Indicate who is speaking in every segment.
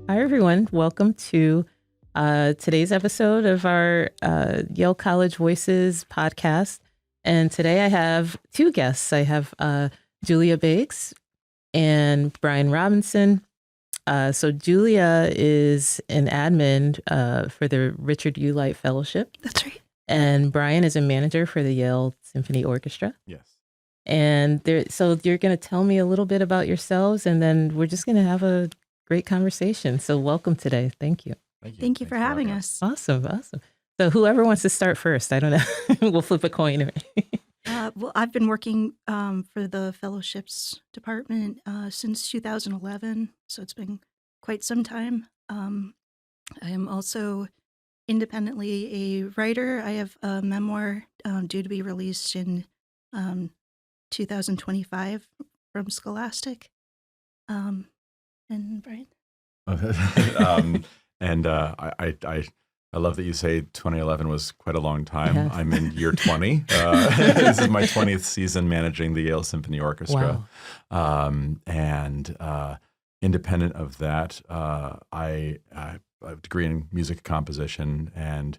Speaker 1: Hi, everyone. Welcome to today's episode of our Yale College Voices podcast. And today I have two guests. I have Julia Bakes and Brian Robinson. So Julia is an admin for the Richard U. Light Fellowship.
Speaker 2: That's right.
Speaker 1: And Brian is a manager for the Yale Symphony Orchestra.
Speaker 3: Yes.
Speaker 1: And so you're going to tell me a little bit about yourselves, and then we're just going to have a great conversation. So welcome today. Thank you.
Speaker 2: Thank you for having us.
Speaker 1: Awesome. So whoever wants to start first, I don't know. We'll flip a coin.
Speaker 2: Well, I've been working for the fellowships department since 2011, so it's been quite some time. I am also independently a writer. I have a memoir due to be released in 2025 from Scholastic. And Brian?
Speaker 3: I love that you say 2011 was quite a long time.
Speaker 1: Yes.
Speaker 3: I'm in year 20. This is my 20th season managing the Yale Symphony Orchestra.
Speaker 1: Wow.
Speaker 3: Independent of that, I have a degree in music composition and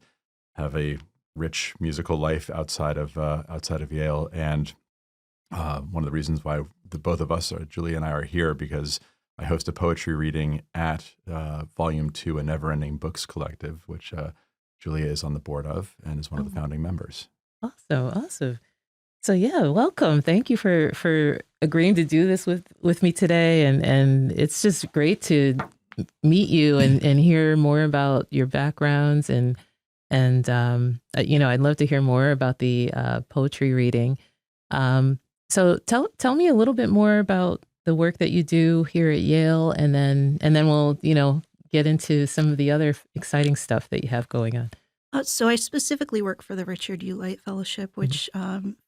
Speaker 3: have a rich musical life outside of Yale. And one of the reasons why both of us, Julia and I, are here, because I host a poetry reading at Volume 2, a Never-Ending Books Collective, which Julia is on the board of and is one of the founding members.
Speaker 1: Awesome. So yeah, welcome. Thank you for agreeing to do this with me today. And it's just great to meet you and hear more about your backgrounds. And I'd love to hear more about the poetry reading. So tell me a little bit more about the work that you do here at Yale, and then we'll get into some of the other exciting stuff that you have going on.
Speaker 2: So I specifically work for the Richard U. Light Fellowship, which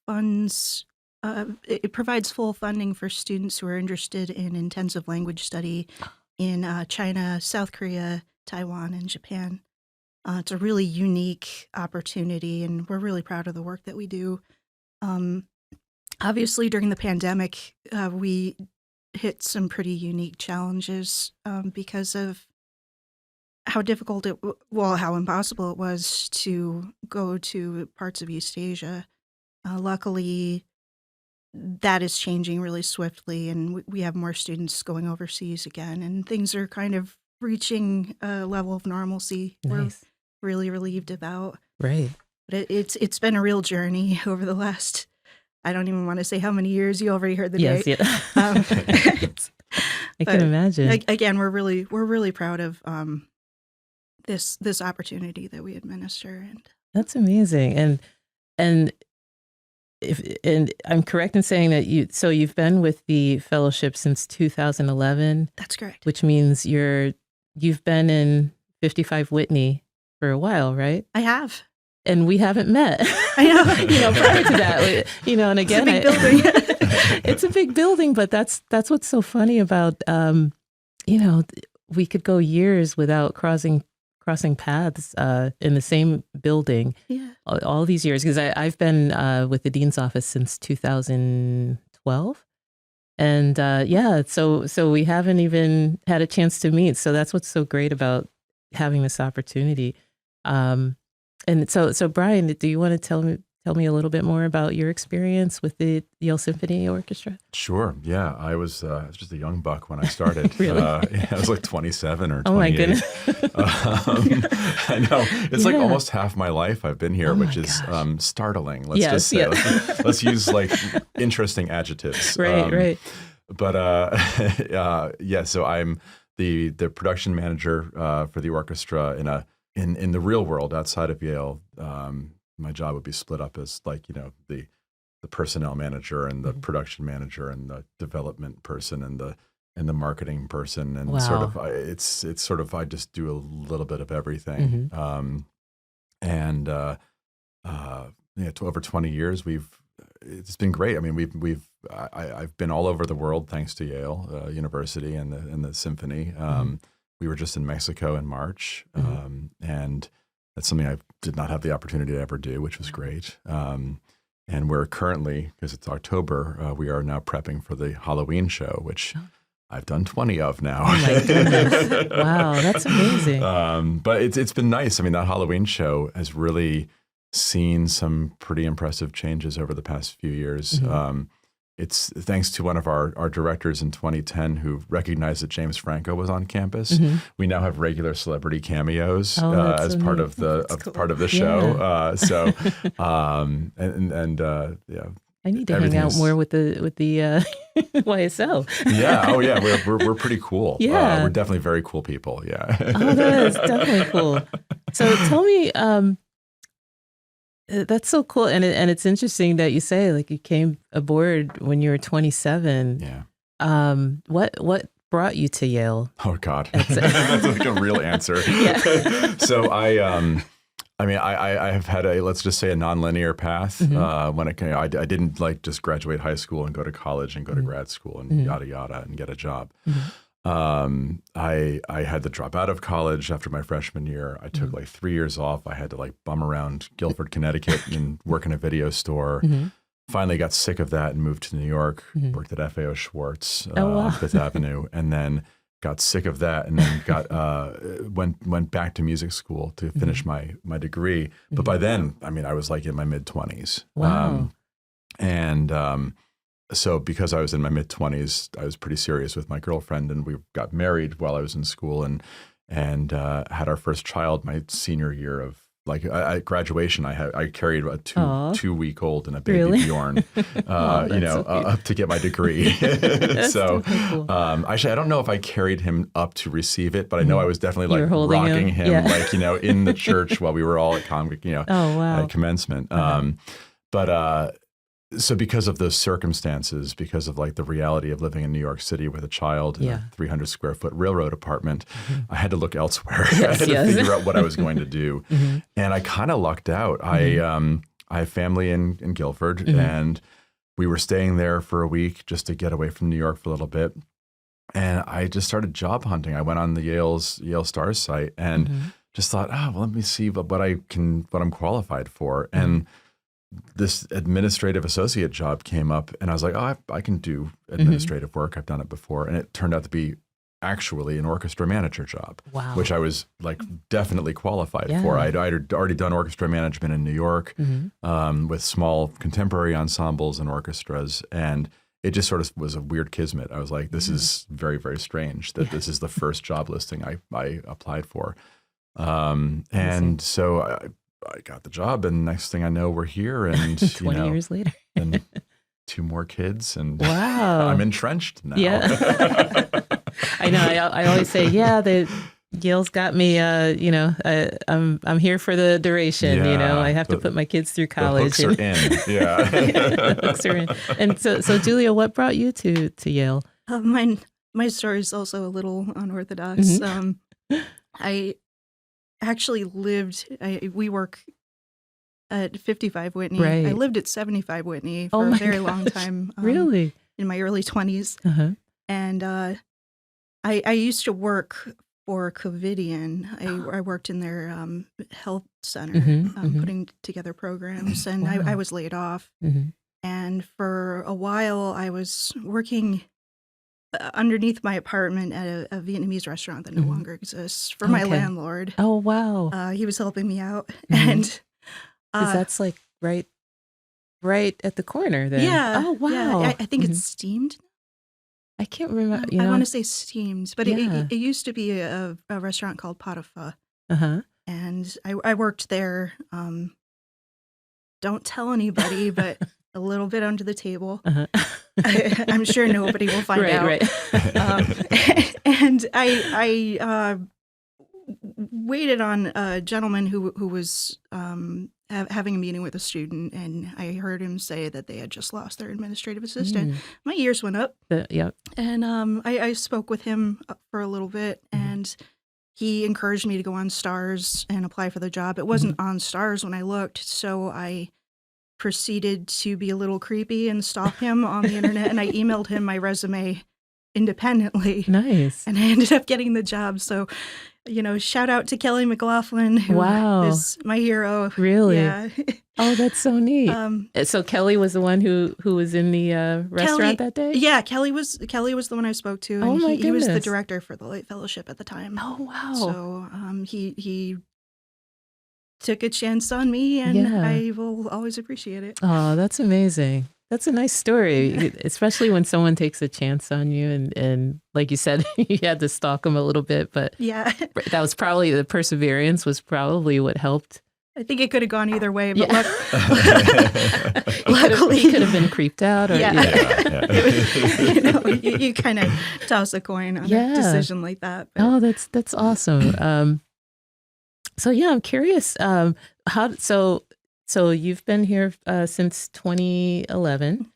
Speaker 2: funds. It provides full funding for students who are interested in intensive language study in China, South Korea, Taiwan, and Japan. It's a really unique opportunity, and we're really proud of the work that we do. Obviously, during the pandemic, we hit some pretty unique challenges because of how impossible it was to go to parts of East Asia. Luckily, that is changing really swiftly, and we have more students going overseas again, and things are kind of reaching a level of normalcy.
Speaker 1: Nice.
Speaker 2: We're really relieved about.
Speaker 1: Right.
Speaker 2: But it's been a real journey over the last, I don't even want to say how many years. You already heard the date.
Speaker 1: Yes, yeah. I can imagine.
Speaker 2: Again, we're really proud of this opportunity that we administer. And
Speaker 1: That's amazing. And I'm correct in saying that you've been with the fellowship since 2011.
Speaker 2: That's correct.
Speaker 1: Which means you've been in 55 Whitney for a while, right?
Speaker 2: I have.
Speaker 1: And we haven't met.
Speaker 2: I know.
Speaker 1: Prior to that, and again,
Speaker 2: it's a big building.
Speaker 1: It's a big building, but that's what's so funny about, we could go years without crossing paths in the same building.
Speaker 2: Yeah.
Speaker 1: All these years, because I've been with the dean's office since 2012, and so we haven't even had a chance to meet. So that's what's so great about having this opportunity. And so Brian, do you want to tell me a little bit more about your experience with the Yale Symphony Orchestra?
Speaker 3: Sure. Yeah, I was just a young buck when I started.
Speaker 1: Really?
Speaker 3: I was like 27 or 28.
Speaker 1: Oh my goodness!
Speaker 3: I know. It's like almost half my life I've been here, which is startling. Let's just say. Let's use like interesting adjectives.
Speaker 1: Right.
Speaker 3: But so I'm the production manager for the orchestra in the real world outside of Yale. My job would be split up as the personnel manager and the production manager and the development person and the marketing person, and it's sort of I just do a little bit of everything. To over 20 years it's been great. I mean, I've been all over the world thanks to Yale University and the symphony. We were just in Mexico in March, and that's something I did not have the opportunity to ever do, which was great. And we're currently, because it's October, we are now prepping for the Halloween show, which I've done 20 of now.
Speaker 1: Oh my goodness. Wow, that's amazing.
Speaker 3: But it's been nice. I mean, that Halloween show has really seen some pretty impressive changes over the past few years.
Speaker 1: Mm-hmm.
Speaker 3: It's thanks to one of our directors in 2010 who recognized that James Franco was on campus.
Speaker 1: Mm-hmm.
Speaker 3: We now have regular celebrity cameos
Speaker 1: That's
Speaker 3: as part
Speaker 1: so
Speaker 3: of the
Speaker 2: cool.
Speaker 3: part of the
Speaker 1: Yeah.
Speaker 3: show. Yeah,
Speaker 1: I need to hang
Speaker 3: everything
Speaker 1: out
Speaker 3: is-
Speaker 1: more with the YSL.
Speaker 3: yeah. Oh yeah, we're pretty cool.
Speaker 1: Yeah.
Speaker 3: We're definitely very cool people. Yeah.
Speaker 1: Oh, that is definitely cool. So tell me, that's so cool, and it's interesting that you say like you came aboard when you were 27.
Speaker 3: Yeah.
Speaker 1: What brought you to Yale?
Speaker 3: Oh God, that's like a real answer.
Speaker 1: Yeah.
Speaker 3: So I have had let's just say a nonlinear path.
Speaker 1: Mm-hmm.
Speaker 3: When I didn't like just graduate high school and go to college and go to
Speaker 1: Mm-hmm.
Speaker 3: grad school and
Speaker 1: Mm-hmm.
Speaker 3: yada yada and get a job.
Speaker 1: Mm-hmm.
Speaker 3: I had to drop out of college after my freshman year. I took like 3 years off. I had to like bum around Guilford, Connecticut and work in a video store.
Speaker 1: Mm-hmm.
Speaker 3: Finally got sick of that and moved to New York,
Speaker 1: Mm-hmm.
Speaker 3: worked at FAO Schwartz
Speaker 1: Oh, wow.
Speaker 3: on Fifth Avenue, and then got sick of that and then went back to music school to finish my degree. But by then, I mean, I was like in my mid-20s.
Speaker 1: Wow.
Speaker 3: So because I was in my mid-20s, I was pretty serious with my girlfriend, and we got married while I was in school and had our first child my senior year of like at graduation. I carried a
Speaker 1: Aw.
Speaker 3: 2-week-old and a baby
Speaker 1: Really?
Speaker 3: Bjorn,
Speaker 1: Oh, that's so cute.
Speaker 3: up to get my degree.
Speaker 1: That's
Speaker 3: So
Speaker 1: definitely cool.
Speaker 3: actually, I don't know if I carried him up to receive it, but I know I was definitely
Speaker 1: You were
Speaker 3: like
Speaker 1: holding
Speaker 3: rocking
Speaker 1: him?
Speaker 3: him,
Speaker 1: Yeah.
Speaker 3: like, in the church while we were all at
Speaker 1: Oh, wow.
Speaker 3: at commencement.
Speaker 1: Uh-huh.
Speaker 3: So because of those circumstances, because of like the reality of living in New York City with a child in
Speaker 1: Yeah.
Speaker 3: a 300 square foot railroad apartment, I had to look elsewhere. I
Speaker 1: Yes,
Speaker 3: had to
Speaker 1: yes.
Speaker 3: figure out what I was going to do.
Speaker 1: Mhm.
Speaker 3: And I kind of lucked out. I have family in Guilford,
Speaker 1: Mhm.
Speaker 3: and we were staying there for a week just to get away from New York for a little bit. And I just started job hunting. I went on the Yale Stars site and just thought, well, let me see what I'm qualified for. And this administrative associate job came up, and I was like, I can do administrative work. I've done it before. And it turned out to be actually an orchestra manager job,
Speaker 1: Wow.
Speaker 3: which I was like definitely qualified
Speaker 1: Yeah.
Speaker 3: for. I'd already done orchestra management in New York with small contemporary ensembles and orchestras. And it just sort of was a weird kismet. I was like, this is very, very strange that this is the first job listing I applied for. And so I got the job, and next thing I know, we're here, and
Speaker 1: 20 years later.
Speaker 3: and 2 more kids, and
Speaker 1: Wow.
Speaker 3: I'm entrenched now.
Speaker 1: Yeah. I know. I always say, Yale's got me. I'm here for the duration.
Speaker 3: Yeah,
Speaker 1: I have to put my kids through
Speaker 3: The
Speaker 1: college.
Speaker 3: hooks are in. Yeah.
Speaker 1: The hooks are in. And so Julia, what brought you to Yale?
Speaker 2: My story is also a little unorthodox. I actually we work at 55 Whitney.
Speaker 1: Right.
Speaker 2: I lived at 75 Whitney
Speaker 1: Oh
Speaker 2: for a
Speaker 1: my
Speaker 2: very long
Speaker 1: gosh.
Speaker 2: time.
Speaker 1: Really?
Speaker 2: In my early 20s.
Speaker 1: Uh-huh.
Speaker 2: And I used to work for Covidian. I worked in their health center, putting together programs, and
Speaker 1: Wow.
Speaker 2: I was laid off.
Speaker 1: Mm-hmm.
Speaker 2: And for a while, I was working underneath my apartment at a Vietnamese restaurant that no longer exists for my
Speaker 1: Okay.
Speaker 2: landlord.
Speaker 1: Oh, wow.
Speaker 2: He was helping me out,
Speaker 1: Mhm.
Speaker 2: and
Speaker 1: Because that's like right at the corner then.
Speaker 2: yeah.
Speaker 1: Oh, wow.
Speaker 2: Yeah, I think it's steamed.
Speaker 1: I can't remember.
Speaker 2: I want to say steamed, but
Speaker 1: Yeah.
Speaker 2: it used to be a restaurant called Pot of Pho.
Speaker 1: Uh-huh.
Speaker 2: And I worked there. Don't tell anybody, but a little bit under the table.
Speaker 1: Uh-huh.
Speaker 2: I'm sure nobody will find out.
Speaker 1: Right.
Speaker 2: And I waited on a gentleman who was having a meeting with a student, and I heard him say that they had just lost their administrative assistant. My ears went up,
Speaker 1: Yep.
Speaker 2: and I spoke with him for a little bit, and he encouraged me to go on Stars and apply for the job. It wasn't on Stars when I looked, so I proceeded to be a little creepy and stalk him on the internet, and I emailed him my resume independently.
Speaker 1: Nice.
Speaker 2: And I ended up getting the job. So, shout out to Kelly McLaughlin, who
Speaker 1: Wow.
Speaker 2: is my hero.
Speaker 1: Really?
Speaker 2: Yeah.
Speaker 1: Oh, that's so neat. So Kelly was the one who was in the restaurant that day?
Speaker 2: Yeah, Kelly was the one I spoke to, and
Speaker 1: Oh my
Speaker 2: he was the
Speaker 1: goodness.
Speaker 2: director for the Light Fellowship at the time.
Speaker 1: Oh, wow.
Speaker 2: So he took a chance on me, and
Speaker 1: Yeah.
Speaker 2: I will always appreciate it.
Speaker 1: Oh, that's amazing. That's a nice story, especially when someone takes a chance on you. And like you said, you had to stalk them a little bit, but
Speaker 2: Yeah,
Speaker 1: that was probably the perseverance was probably what helped.
Speaker 2: I think it could have gone either way, but
Speaker 1: Yeah.
Speaker 2: luckily,
Speaker 1: He could have been creeped out. Or,
Speaker 2: Yeah.
Speaker 3: Yeah.
Speaker 2: you kind of toss a coin on
Speaker 1: Yeah.
Speaker 2: a decision like that. But
Speaker 1: Oh, that's awesome. So yeah, I'm curious. So you've been here since 2011,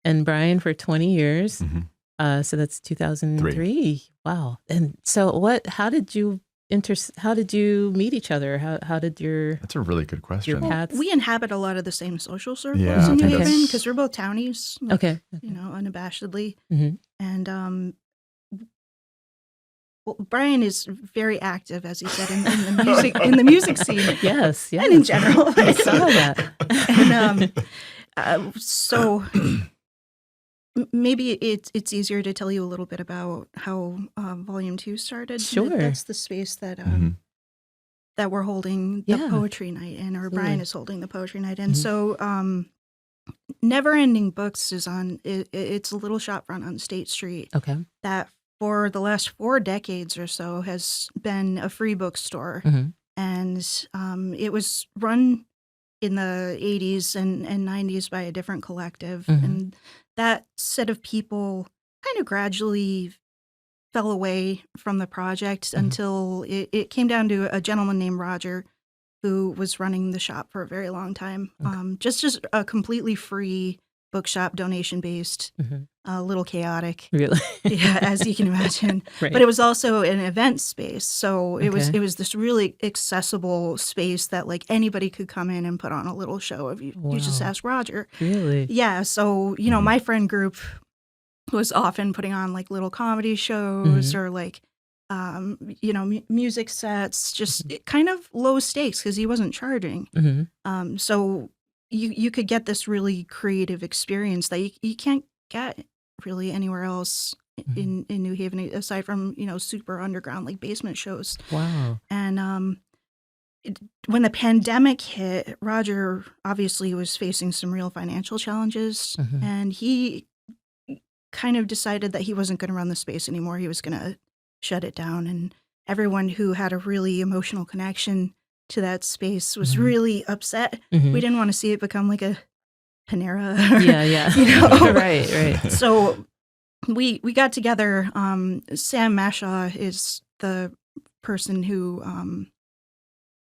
Speaker 1: and Brian for 20 years.
Speaker 3: Mhm.
Speaker 1: So that's 2003. Wow. And so how did you meet each other? How did your
Speaker 3: That's a really good question.
Speaker 1: paths?
Speaker 2: we inhabit a lot of the same social circles
Speaker 3: Yeah, I
Speaker 2: in New
Speaker 3: think
Speaker 2: Haven
Speaker 3: that's-
Speaker 2: because we're both townies. like,
Speaker 1: Okay.
Speaker 2: unabashedly.
Speaker 1: Mhm.
Speaker 2: And well, Brian is very active, as he said, in the music scene,
Speaker 1: Yes.
Speaker 2: and in general.
Speaker 1: I saw that.
Speaker 2: And so maybe it's easier to tell you a little bit about how Volume 2 started.
Speaker 1: Sure.
Speaker 2: That's the space that
Speaker 3: Mhm.
Speaker 2: that we're holding
Speaker 1: Yeah.
Speaker 2: the poetry night in, or Brian
Speaker 1: Absolutely.
Speaker 2: is holding the poetry night. And
Speaker 1: Mhm.
Speaker 2: so Never Ending Books is it's a little shop front on State Street
Speaker 1: Okay.
Speaker 2: that for the last 4 decades or so has been a free bookstore.
Speaker 1: Mhm.
Speaker 2: And it was run in the 80s and 90s by a different collective.
Speaker 1: Mhm.
Speaker 2: And that set of people kind of gradually fell away from the project
Speaker 1: Mhm.
Speaker 2: until it came down to a gentleman named Roger who was running the shop for a very long time.
Speaker 1: Okay.
Speaker 2: Just a completely free bookshop, donation-based,
Speaker 1: Mhm.
Speaker 2: a little chaotic,
Speaker 1: Really?
Speaker 2: yeah, as you can imagine.
Speaker 1: Right.
Speaker 2: But it was also an event space, so it
Speaker 1: Okay.
Speaker 2: was this really accessible space that like anybody could come in and put on a little show if you just
Speaker 1: Wow.
Speaker 2: ask Roger.
Speaker 1: Really?
Speaker 2: Yeah, so
Speaker 3: Mhm.
Speaker 2: my friend group was often putting on like little comedy shows
Speaker 1: Mhm.
Speaker 2: or like music sets, just kind of low stakes because he wasn't charging.
Speaker 1: Mhm.
Speaker 2: So you could get this really creative experience that you can't get really anywhere else in New Haven aside from super underground like basement shows.
Speaker 1: Wow.
Speaker 2: And when the pandemic hit, Roger obviously was facing some real financial challenges,
Speaker 1: Mhm.
Speaker 2: and he kind of decided that he wasn't going to run the space anymore. He was going to shut it down, and everyone who had a really emotional connection to that space was
Speaker 1: Mhm.
Speaker 2: really upset.
Speaker 1: Mhm.
Speaker 2: We didn't want to see it become like a Panera.
Speaker 1: Yeah. Right.
Speaker 2: So we got together. Sam Mashaw is the person who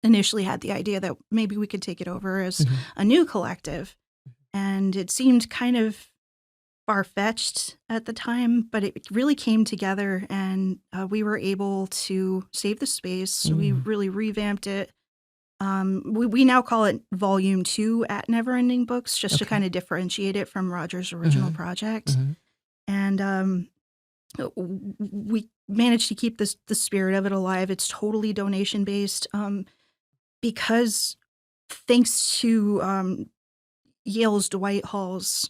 Speaker 2: initially had the idea that maybe we could take it over as
Speaker 1: Mhm.
Speaker 2: a new collective, and it seemed kind of far-fetched at the time, but it really came together, and we were able to save the space. We really revamped it. We now call it Volume 2 at Never Ending Books, just to
Speaker 1: Okay.
Speaker 2: kind of differentiate it from Roger's original project.
Speaker 1: Mhm.
Speaker 2: And we managed to keep the spirit of it alive. It's totally donation-based because thanks to Yale's Dwight Hall's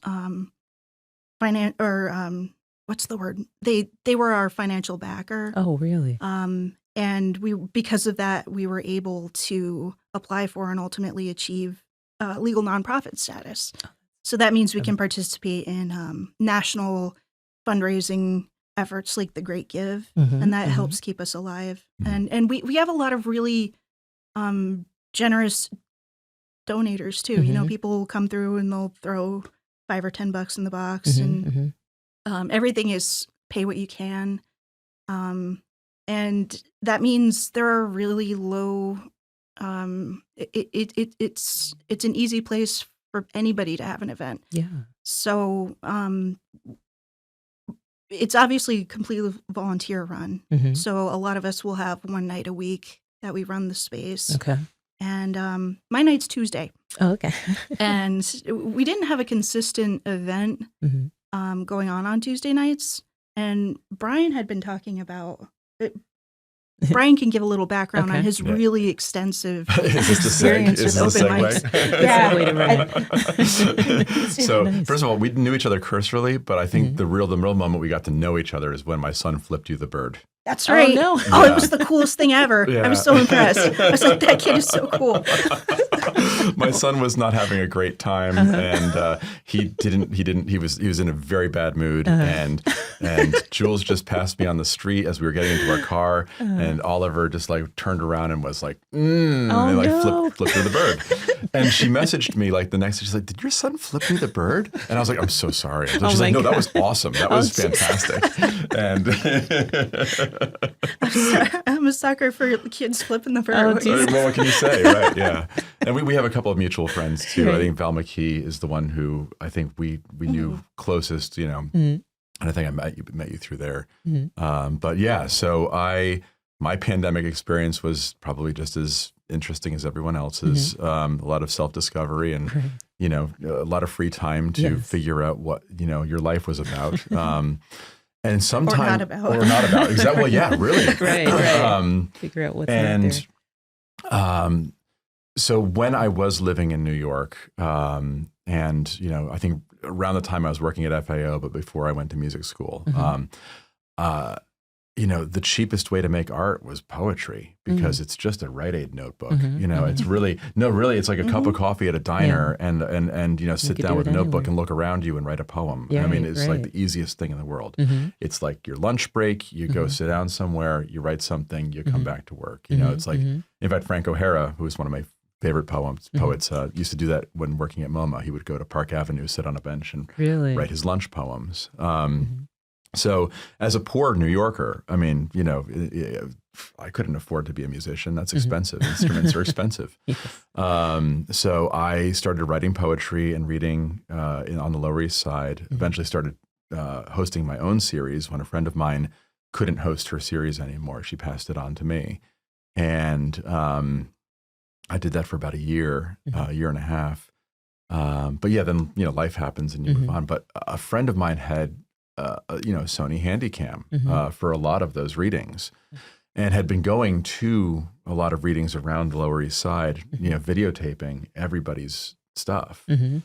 Speaker 2: what's the word? They were our financial backer.
Speaker 1: Oh, really?
Speaker 2: And because of that, we were able to apply for and ultimately achieve legal nonprofit status. So that means we can participate in national fundraising efforts like the Great Give,
Speaker 1: Mhm.
Speaker 2: and that
Speaker 1: Mhm.
Speaker 2: helps keep us alive.
Speaker 3: Mhm.
Speaker 2: And we have a lot of really generous donators too.
Speaker 1: Mhm.
Speaker 2: People will come through and they'll throw $5 or $10 in the box, and
Speaker 1: Mhm.
Speaker 2: everything is pay what you can. And that means there are really low. It's an easy place for anybody to have an event.
Speaker 1: Yeah.
Speaker 2: So it's obviously completely volunteer run.
Speaker 1: Mhm.
Speaker 2: So a lot of us will have one night a week that we run the space.
Speaker 1: Okay.
Speaker 2: And my night's Tuesday.
Speaker 1: Oh, okay.
Speaker 2: And we didn't have a consistent event
Speaker 1: Mhm.
Speaker 2: going on Tuesday nights. And Brian had been talking about it. Brian can give a little background on his really extensive experience with open mics.
Speaker 3: So first of all, we knew each other cursorily, but I think the real moment we got to know each other is when my son flipped you the bird.
Speaker 2: That's right.
Speaker 1: Oh, no.
Speaker 2: Oh, it was the coolest thing ever. I was so impressed. I was like, that kid is so cool.
Speaker 3: My son was not having a great time, and he was in a very bad mood, and Jules just passed me on the street as we were getting into our car, and Oliver just like turned around and was like, and like flipped her the bird. And she messaged me like the next day, she's like, did your son flip me the bird? And I was like, I'm so sorry. She's like, no, that was awesome. That was fantastic. And
Speaker 2: I'm a sucker for kids flipping the bird.
Speaker 3: Well, what can you say, right? Yeah. And we have a couple of mutual friends too. Right. I think Val McKee is the one who I think we knew closest, you know, and I think I met you through there. But yeah, so my pandemic experience was probably just as interesting as everyone else's. A lot of self-discovery and, you know, a lot of free time to figure out what, you know, your life was about. And sometimes
Speaker 2: or not about.
Speaker 3: Exactly. Well, yeah, really.
Speaker 1: Right. Figure out what's out there.
Speaker 3: So when I was living in New York, and you know, I think around the time I was working at FAO, but before I went to music school, you know, the cheapest way to make art was poetry because it's just a Rite Aid notebook. You know, it's really it's like a cup of coffee at a diner and you know, sit down with a notebook and look around you and write a poem. I mean, it's like the easiest thing in the world. It's like your lunch break, you go sit down somewhere, you write something, you come back to work. You know, it's like, in fact, Frank O'Hara, who is one of my favorite poets, used to do that when working at MoMA. He would go to Park Avenue, sit on a bench and write his lunch poems. So as a poor New Yorker, I mean, you know, I couldn't afford to be a musician. That's expensive. Instruments are expensive. So I started writing poetry and reading on the Lower East Side. Eventually started hosting my own series when a friend of mine couldn't host her series anymore. She passed it on to me. And I did that for about a year, year and a half. But yeah, then, you know, life happens and you move on. But a friend of mine had you know, Sony Handycam for a lot of those readings, and had been going to a lot of readings around the Lower East Side, you know, videotaping everybody's stuff. And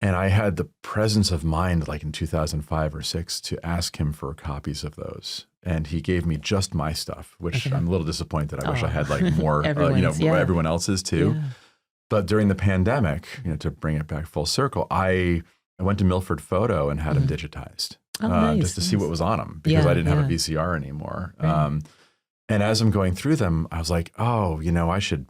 Speaker 3: I had the presence of mind, like in 2005 or 6, to ask him for copies of those. And he gave me just my stuff, which I'm a little disappointed. I wish I had like more, you know, everyone else's too. But during the pandemic, you know, to bring it back full circle, I went to Milford Photo and had them digitized. Just to see what was on them, because I didn't have a VCR anymore. And as I'm going through them, I was like, oh, you know, I should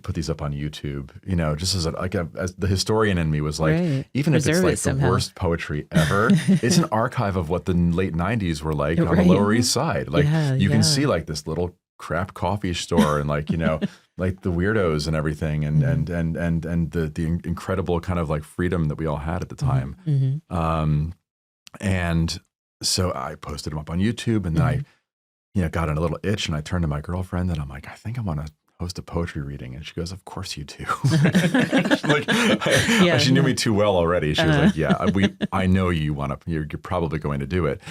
Speaker 3: put these up on YouTube, you know, just as as the historian in me was like, even if it's like the worst poetry ever, it's an archive of what the late 90s were like on the Lower East Side. Like you can see like this little crap coffee store and like, you know, like the weirdos and everything and the incredible kind of like freedom that we all had at the time. And so I posted them up on YouTube, and then I, you know, got in a little itch, and I turned to my girlfriend and I'm like, I think I want to host a poetry reading. And she goes, of course you do. She knew me too well already. She was like, I know you want to, you're probably going to do it.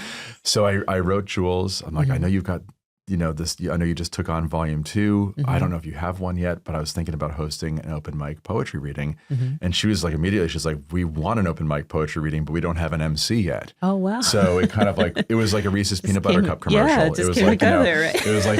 Speaker 3: So I wrote Jules. I'm like, I know you've got, you know, this, I know you just took on volume 2. I don't know if you have one yet, but I was thinking about hosting an open mic poetry reading. And she was like, immediately, she's like, we want an open mic poetry reading, but we don't have an MC yet.
Speaker 1: Oh, wow.
Speaker 3: So it kind of like, it was like a Reese's Peanut Butter Cup commercial.
Speaker 1: Yeah,
Speaker 3: it was like, it was like,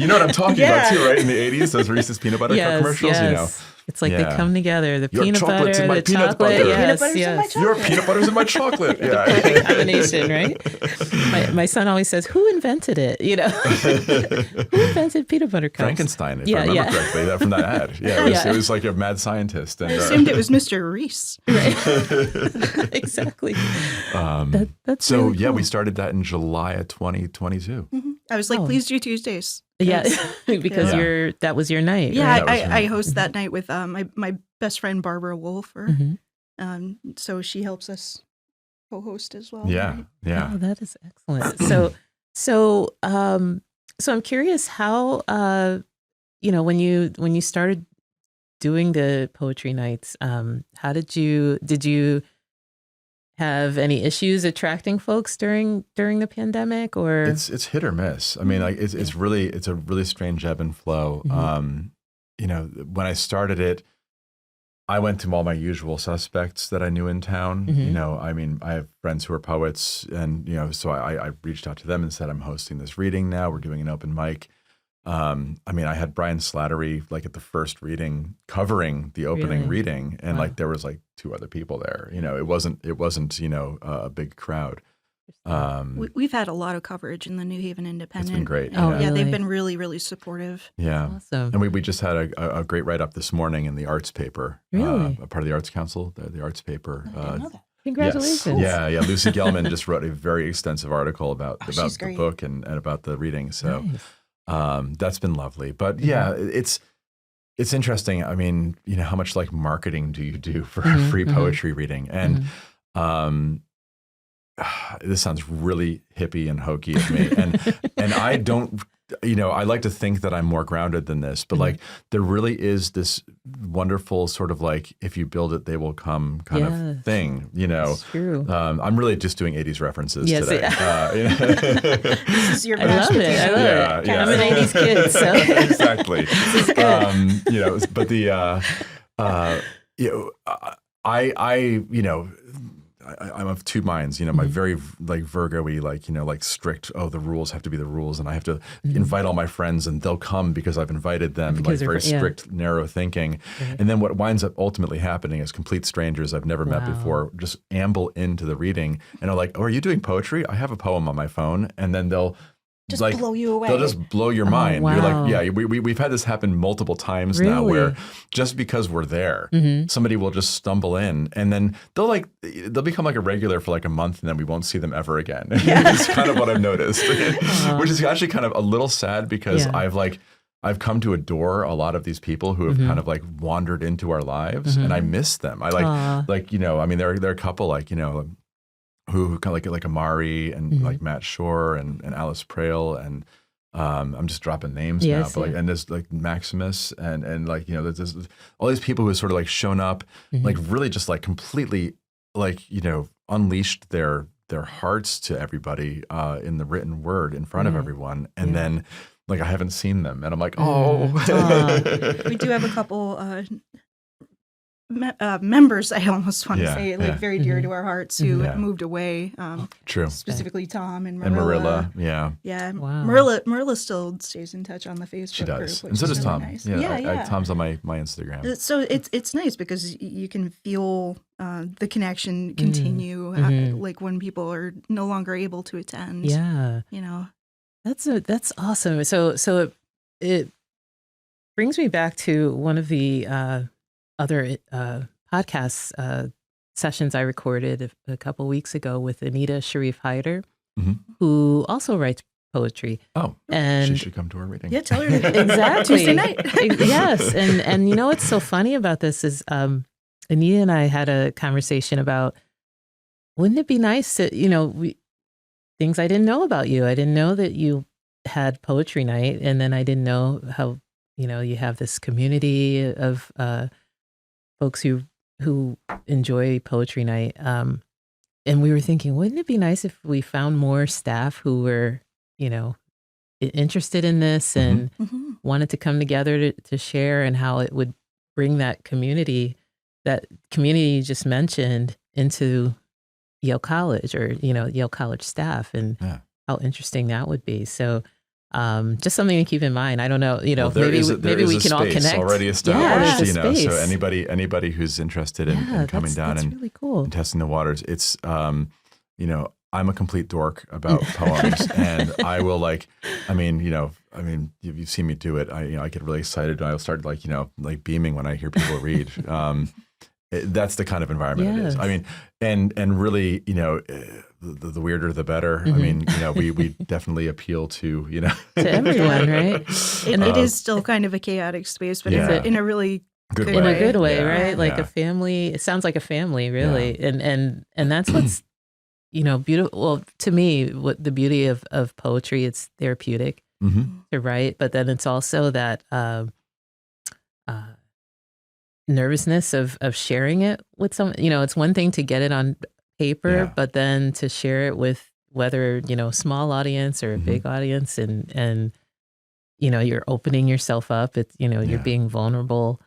Speaker 3: you know what I'm talking about too, right? In the 80s, those Reese's Peanut Butter Cup commercials, you know.
Speaker 1: It's like they come together. The
Speaker 3: your
Speaker 1: peanut
Speaker 3: chocolate's
Speaker 1: butter,
Speaker 3: in my
Speaker 1: the
Speaker 3: peanut
Speaker 1: chocolate.
Speaker 3: butter.
Speaker 1: Yes.
Speaker 3: Your peanut butter's in my chocolate. Yeah.
Speaker 1: Perfect combination, right? My son always says, "Who invented it?" You know, who invented peanut butter cups?
Speaker 3: Frankenstein, if I remember correctly, from that ad. It was like a mad scientist. And,
Speaker 2: I assumed it was Mr. Reese.
Speaker 1: Right. Exactly. That's
Speaker 3: so
Speaker 1: really cool.
Speaker 3: we started that in July of 2022.
Speaker 2: I was like, please do Tuesdays.
Speaker 1: Yeah, because that was your night.
Speaker 2: Yeah,
Speaker 1: right?
Speaker 2: I host that night with my best friend Barbara Wolf, so she helps us co-host as well.
Speaker 3: Yeah,
Speaker 2: right?
Speaker 3: yeah.
Speaker 1: Oh, that is excellent. So I'm curious how you know, when you started doing the poetry nights, how did you have any issues attracting folks during the pandemic, or
Speaker 3: it's hit or miss. I mean, like it's a really strange ebb and flow. You know, when I started it, I went to all my usual suspects that I knew in town. You know, I mean, I have friends who are poets, and you know, so I reached out to them and said, I'm hosting this reading now. We're doing an open mic. I mean, I had Brian Slattery like at the first reading covering the opening reading, and like there was like 2 other people there. You know, it wasn't you know a big crowd.
Speaker 2: We've had a lot of coverage in the New Haven Independent.
Speaker 3: It's been great.
Speaker 2: And,
Speaker 1: really?
Speaker 2: they've been really, really supportive.
Speaker 3: Yeah,
Speaker 1: awesome.
Speaker 3: and we just had a great write up this morning in the arts paper.
Speaker 1: Really?
Speaker 3: A part of the Arts Council, the arts paper.
Speaker 2: I didn't know that.
Speaker 1: Congratulations.
Speaker 3: Yes. Yeah. Lucy Gelman just wrote a very extensive article about
Speaker 2: she's
Speaker 3: the
Speaker 2: great.
Speaker 3: book and about the reading. So
Speaker 1: Nice.
Speaker 3: that's been lovely. But yeah, it's interesting. I mean, you know, how much like marketing do you do for a free poetry reading? And this sounds really hippie and hokey of me. And I don't, you know, I like to think that I'm more grounded than this, but like there really is this wonderful sort of like, if you build it, they will come kind of thing, you know.
Speaker 1: It's true.
Speaker 3: I'm really just doing 80s references
Speaker 1: Yes,
Speaker 3: today.
Speaker 1: yeah.
Speaker 3: You know?
Speaker 2: This is your
Speaker 1: I love it. I love it.
Speaker 3: Yeah.
Speaker 1: I'm an 80s kid, so
Speaker 3: Exactly. You know, but the you know, I you know, I'm of 2 minds, you know, my very like Virgo-y, like, you know, like strict, the rules have to be the rules, and I have to invite all my friends and they'll come because I've invited them,
Speaker 1: Because
Speaker 3: like very
Speaker 1: they're-
Speaker 3: strict, narrow thinking. And then what winds up ultimately happening is complete strangers I've never met before just amble into the reading and are like, oh, are you doing poetry? I have a poem on my phone. And then they'll
Speaker 2: Just
Speaker 3: like,
Speaker 2: blow you away.
Speaker 3: They'll just blow your mind. You're
Speaker 1: wow.
Speaker 3: like, yeah, we've had this happen multiple times now
Speaker 1: Really?
Speaker 3: where just because we're there, somebody will just stumble in and then they'll become like a regular for like a month and then we won't see them ever again. It's kind of what I've noticed, which is actually kind of a little sad because I've come to adore a lot of these people who have kind of like wandered into our lives and I miss them. I like, you know, I mean, there are a couple like, you know, who kind of like Amari and like Matt Shore and Alice Prale and I'm just dropping names now, but like and there's like Maximus and like, you know, there's all these people who have sort of like shown up, like really just like completely like, you know, unleashed their hearts to everybody in the written word in front of everyone, and then like I haven't seen them, and I'm like, oh.
Speaker 2: We do have a couple members, I almost want to say, like very dear to our hearts, who moved away.
Speaker 3: True.
Speaker 2: Specifically Tom and Marilla.
Speaker 3: And Marilla,
Speaker 2: Yeah.
Speaker 1: Wow.
Speaker 2: Marilla still stays in touch on the Facebook
Speaker 3: she does,
Speaker 2: group,
Speaker 3: and so
Speaker 2: which
Speaker 3: does
Speaker 2: is
Speaker 3: Tom.
Speaker 2: really nice.
Speaker 3: Yeah, Tom's on my Instagram.
Speaker 2: So it's nice because you can feel the connection continue, like when people are no longer able to attend.
Speaker 1: yeah,
Speaker 2: You know.
Speaker 1: that's awesome. So it brings me back to one of the other podcast sessions I recorded a couple weeks ago with Anita Sharif Hyder, who also writes poetry.
Speaker 3: Oh,
Speaker 1: and
Speaker 3: she should come to our reading.
Speaker 2: Yeah, tell her to
Speaker 1: exactly
Speaker 2: Tuesday night.
Speaker 1: Yes, and you know what's so funny about this is Anita and I had a conversation about, wouldn't it be nice to, you know, things I didn't know about you. I didn't know that you had poetry night, and then I didn't know how, you know, you have this community of folks who enjoy poetry night. And we were thinking, wouldn't it be nice if we found more staff who were, you know, interested in this and wanted to come together to share, and how it would bring that community you just mentioned into Yale College, or, you know, Yale College staff, and how interesting that would be. So just something to keep in mind. I don't know, you know,
Speaker 3: well,
Speaker 1: maybe we can all connect.
Speaker 3: Already established,
Speaker 1: there's
Speaker 3: you
Speaker 1: a
Speaker 3: know.
Speaker 1: space.
Speaker 3: So anybody who's interested in coming down
Speaker 1: that's
Speaker 3: and,
Speaker 1: really cool.
Speaker 3: and testing the waters, it's you know, I'm a complete dork about poems, and I will like, you've seen me do it. I get really excited, and I'll start like, you know, like beaming when I hear people read. That's the kind of environment it is. I mean, and really, you know, the weirder the better. I mean, you know, we definitely appeal to, you know,
Speaker 1: to everyone, right?
Speaker 2: It is still kind of a chaotic space, but in a really
Speaker 3: good
Speaker 2: way.
Speaker 1: In a good way,
Speaker 3: Yeah.
Speaker 1: right? Like a family. It sounds like a family, really. And that's what's, you know, beautiful. Well, to me, what the beauty of poetry, it's therapeutic to write, but then it's also that nervousness of sharing it with someone. You know, it's one thing to get it on paper,
Speaker 3: Yeah.
Speaker 1: but then to share it with whether, a small audience or a big audience, and you're opening yourself up. It's, you're
Speaker 3: Yeah.
Speaker 1: being vulnerable.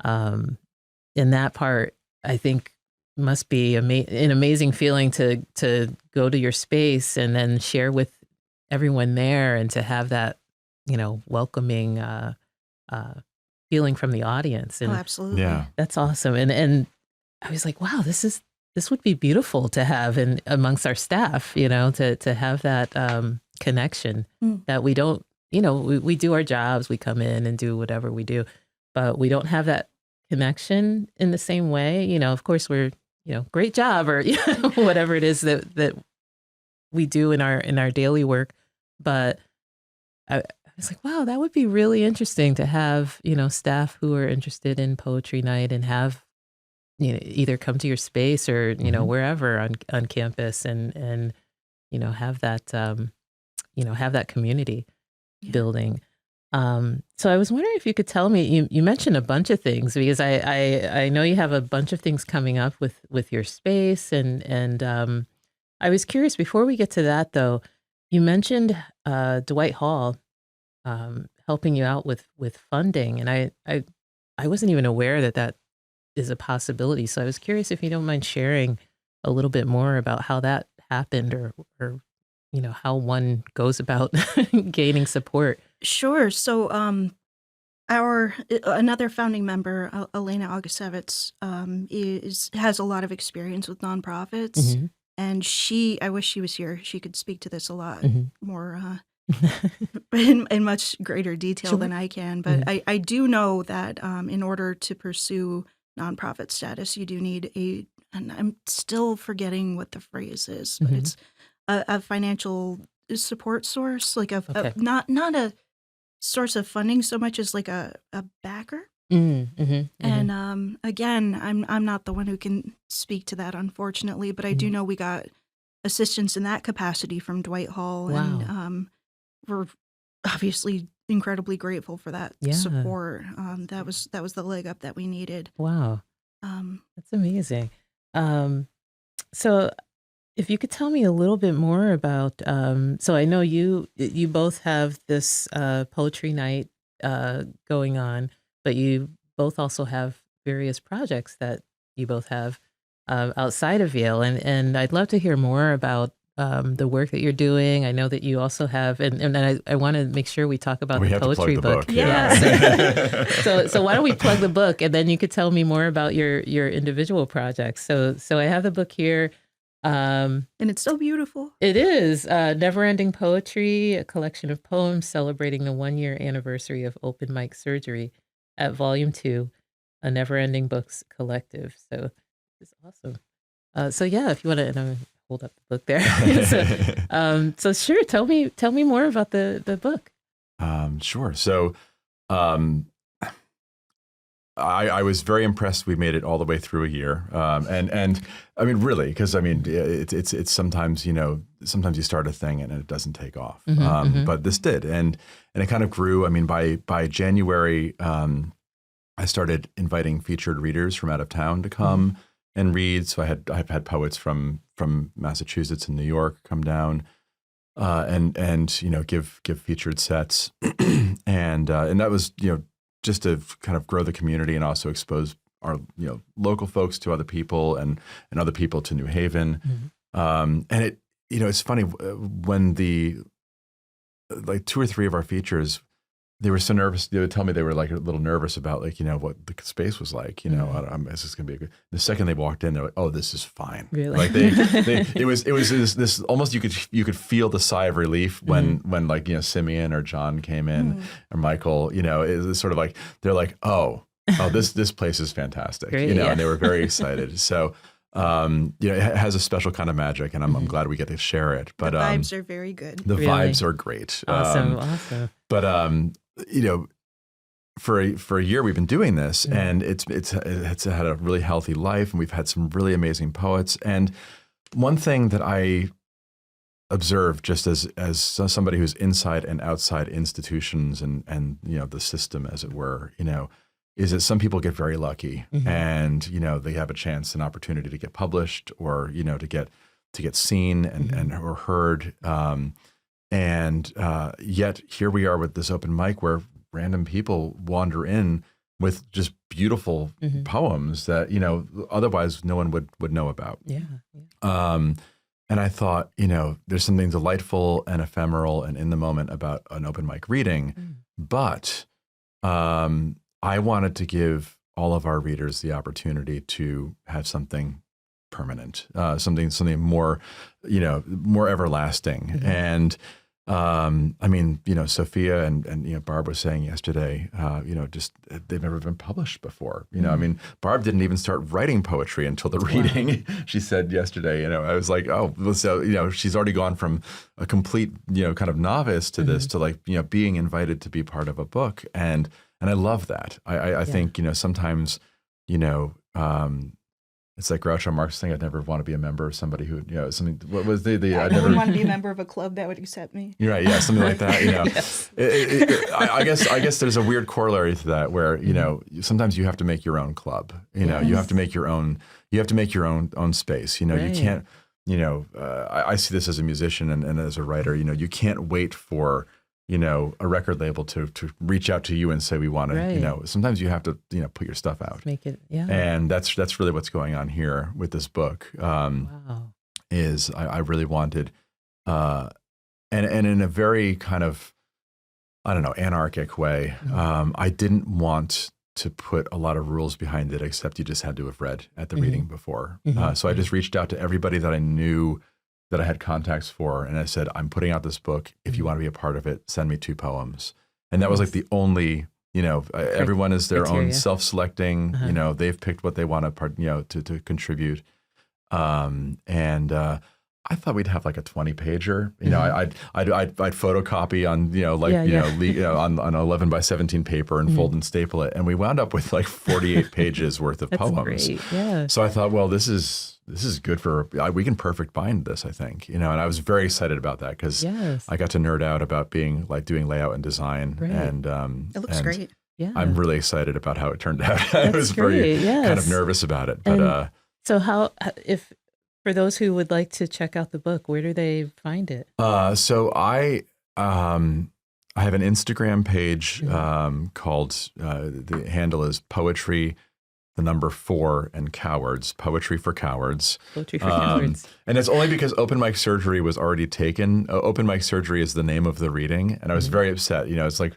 Speaker 1: In that part, I think must be an amazing feeling to go to your space and then share with everyone there, and to have that, welcoming feeling from the audience.
Speaker 2: Oh,
Speaker 1: And
Speaker 2: absolutely.
Speaker 3: Yeah.
Speaker 1: that's awesome. And I was like, wow, this would be beautiful to have in amongst our staff, to have that connection that we don't, we do our jobs, we come in and do whatever we do, but we don't have that connection in the same way. Of course we're, great job, or whatever it is that we do in our daily work. But I was like, wow, that would be really interesting to have, staff who are interested in poetry night and have, either come to your space or, wherever on campus, and, have that, have that community building. So I was wondering if you could tell me, you mentioned a bunch of things, because I know you have a bunch of things coming up with your space, and I was curious, before we get to that though, you mentioned Dwight Hall helping you out with funding, and I wasn't even aware that is a possibility. So I was curious if you don't mind sharing a little bit more about how that happened, or how one goes about gaining support.
Speaker 2: Sure. So, another founding member, Elena Augusevitz, has a lot of experience with nonprofits,
Speaker 1: Mhm.
Speaker 2: and I wish she was here. She could speak to this a lot
Speaker 1: Mhm.
Speaker 2: more in much greater detail
Speaker 1: Sure.
Speaker 2: than I can. But I do know that in order to pursue nonprofit status, you do need and I'm still forgetting what the phrase is, but it's a financial support source, like
Speaker 1: Okay.
Speaker 2: not a source of funding so much as like a backer.
Speaker 1: Mhm.
Speaker 2: And again, I'm not the one who can speak to that, unfortunately, but I do know we got assistance in that capacity from Dwight Hall,
Speaker 1: Wow.
Speaker 2: and we're obviously incredibly grateful for that
Speaker 1: Yeah.
Speaker 2: support. That was the leg up that we needed.
Speaker 1: Wow.
Speaker 2: Um,
Speaker 1: That's amazing. So if you could tell me a little bit more about, so I know you both have this poetry night going on, but you both also have various projects that you both have outside of Yale, and I'd love to hear more about the work that you're doing. I know that you also have, and I want to make sure we talk about
Speaker 3: We
Speaker 1: the
Speaker 3: have to plug
Speaker 1: poetry
Speaker 3: the
Speaker 1: book.
Speaker 3: book.
Speaker 1: Yeah. So why don't we plug the book, and then you could tell me more about your individual projects. So I have the book here.
Speaker 2: and it's so beautiful.
Speaker 1: It is Never Ending Poetry, a collection of poems celebrating the 1-year anniversary of Open Mic Surgery at Volume 2, a Never Ending Books collective. So it's awesome. So yeah, if you want to, and I'm gonna hold up the book there. So sure, tell me more about the book.
Speaker 3: Sure. So I was very impressed. We made it all the way through a year, and I mean, really, because I mean, it's sometimes sometimes you start a thing and it doesn't take off, but this did, and it kind of grew. I mean, by January, I started inviting featured readers from out of town to come and read. So I've had poets from Massachusetts and New York come down, and give featured sets, and that was just to kind of grow the community and also expose our local folks to other people and other people to New Haven. And it it's funny when like 2 or 3 of our features, they were so nervous. They would tell me they were like a little nervous about what the space was like. Is this going to be a good? The second they walked in, they're like, "Oh, this is fine."
Speaker 1: Really?
Speaker 3: Like it was this almost you could feel the sigh of relief when like Simeon or John came in or Michael. It was sort of like they're like, "Oh, this place is fantastic."
Speaker 1: Great,
Speaker 3: And they were very excited. So. It has a special kind of magic, and I'm glad we get to share it. But
Speaker 2: The vibes are very good.
Speaker 3: the
Speaker 1: Really?
Speaker 3: vibes are great.
Speaker 1: Awesome.
Speaker 3: But for a year we've been doing this, and it's had a really healthy life, and we've had some really amazing poets. And one thing that I observed, just as somebody who's inside and outside institutions and the system, as it were, is that some people get very lucky,
Speaker 1: Mhm.
Speaker 3: and they have a chance, an opportunity to get published, or to get seen and or heard. And yet here we are with this open mic where random people wander in with just beautiful poems that otherwise no one would know about.
Speaker 1: Yeah.
Speaker 3: And I thought, there's something delightful and ephemeral and in the moment about an open mic reading, but I wanted to give all of our readers the opportunity to have something permanent, something more, more everlasting. And I mean, Sophia and Barb was saying yesterday, just they've never been published before. I mean, Barb didn't even start writing poetry until the reading. She said yesterday, I was like, oh, so she's already gone from a complete, kind of novice to this, to like, being invited to be part of a book, and I love that. I think sometimes, it's like Groucho Marx saying, I'd never want to be a member of somebody who, something, what was the
Speaker 2: I wouldn't want to be a member of a club that would accept me.
Speaker 3: You're right. Yeah. Something like that.
Speaker 1: Yes.
Speaker 3: I guess there's a weird corollary to that where, sometimes you have to make your own club, you have to make your own, own space.
Speaker 1: Right.
Speaker 3: You can't, I see this as a musician and as a writer, you can't wait for, a record label to reach out to you and say, we want to, sometimes you have to, put your stuff out.
Speaker 1: Make it, yeah.
Speaker 3: And that's really what's going on here with this book.
Speaker 1: Wow.
Speaker 3: Is I really wanted, and in a very kind of, I don't know, anarchic way, I didn't want to put a lot of rules behind it, except you just had to have read at the reading before. So I just reached out to everybody that I knew that I had contacts for, and I said, I'm putting out this book. If you want to be a part of it, send me 2 poems. And that was like the only, everyone is their own self-selecting, they've picked what they want to contribute. And I thought we'd have like a 20-pager. I'd photocopy on on 11 by 17 paper and fold and staple it, and we wound up with like 48 pages worth of poems.
Speaker 1: Great. Yeah.
Speaker 3: So I thought, well, this is good for, we can perfect bind this, I think. And I was very excited about that because I got to nerd out about doing layout and design, and
Speaker 2: it looks great.
Speaker 1: Yeah.
Speaker 3: I'm really excited about how it turned out. I was
Speaker 1: great.
Speaker 3: very kind of nervous about it, but
Speaker 1: so for those who would like to check out the book, where do they find it?
Speaker 3: So I have an Instagram page called, the handle is Poetry, the number 4 and Cowards, Poetry for Cowards.
Speaker 1: Poetry for Cowards.
Speaker 3: And it's only because Open Mic Surgery was already taken. Open Mic Surgery is the name of the reading. And I was very upset. It's like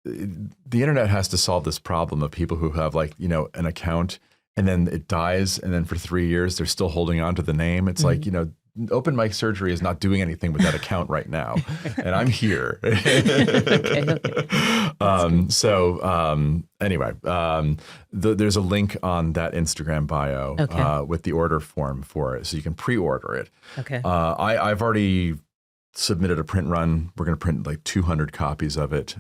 Speaker 3: the internet has to solve this problem of people who have an account and then it dies, and then for 3 years they're still holding on to the name. It's like, Open Mic Surgery is not doing anything with that account right now, and I'm here. Anyway, there's a link on that Instagram bio with the order form for it, so you can pre-order it.
Speaker 1: Okay.
Speaker 3: I've already submitted a print run. We're going to print like 200 copies of it.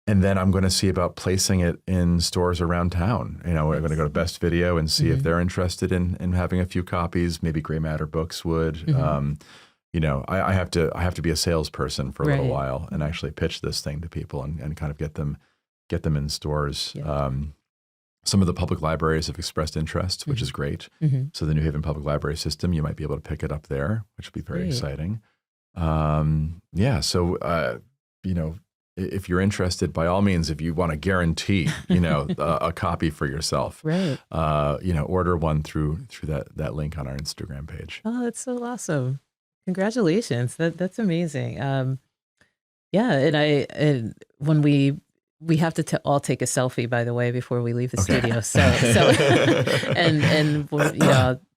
Speaker 3: And then I'm going to see about placing it in stores around town. We're going to go to Best Video and see if they're interested in having a few copies. Maybe Gray Matter Books would. I have to be a salesperson for a little while and actually pitch this thing to people and kind of get them in stores. Yeah. Some of the public libraries have expressed interest, which is great. So the New Haven Public Library System, you might be able to pick it up there, which would be very exciting. So if you're interested, by all means, if you want to guarantee, a copy for yourself, order one through that link on our Instagram page.
Speaker 1: Oh, that's so awesome! Congratulations, that's amazing. And when we have to all take a selfie, by the way, before we leave the studio. So and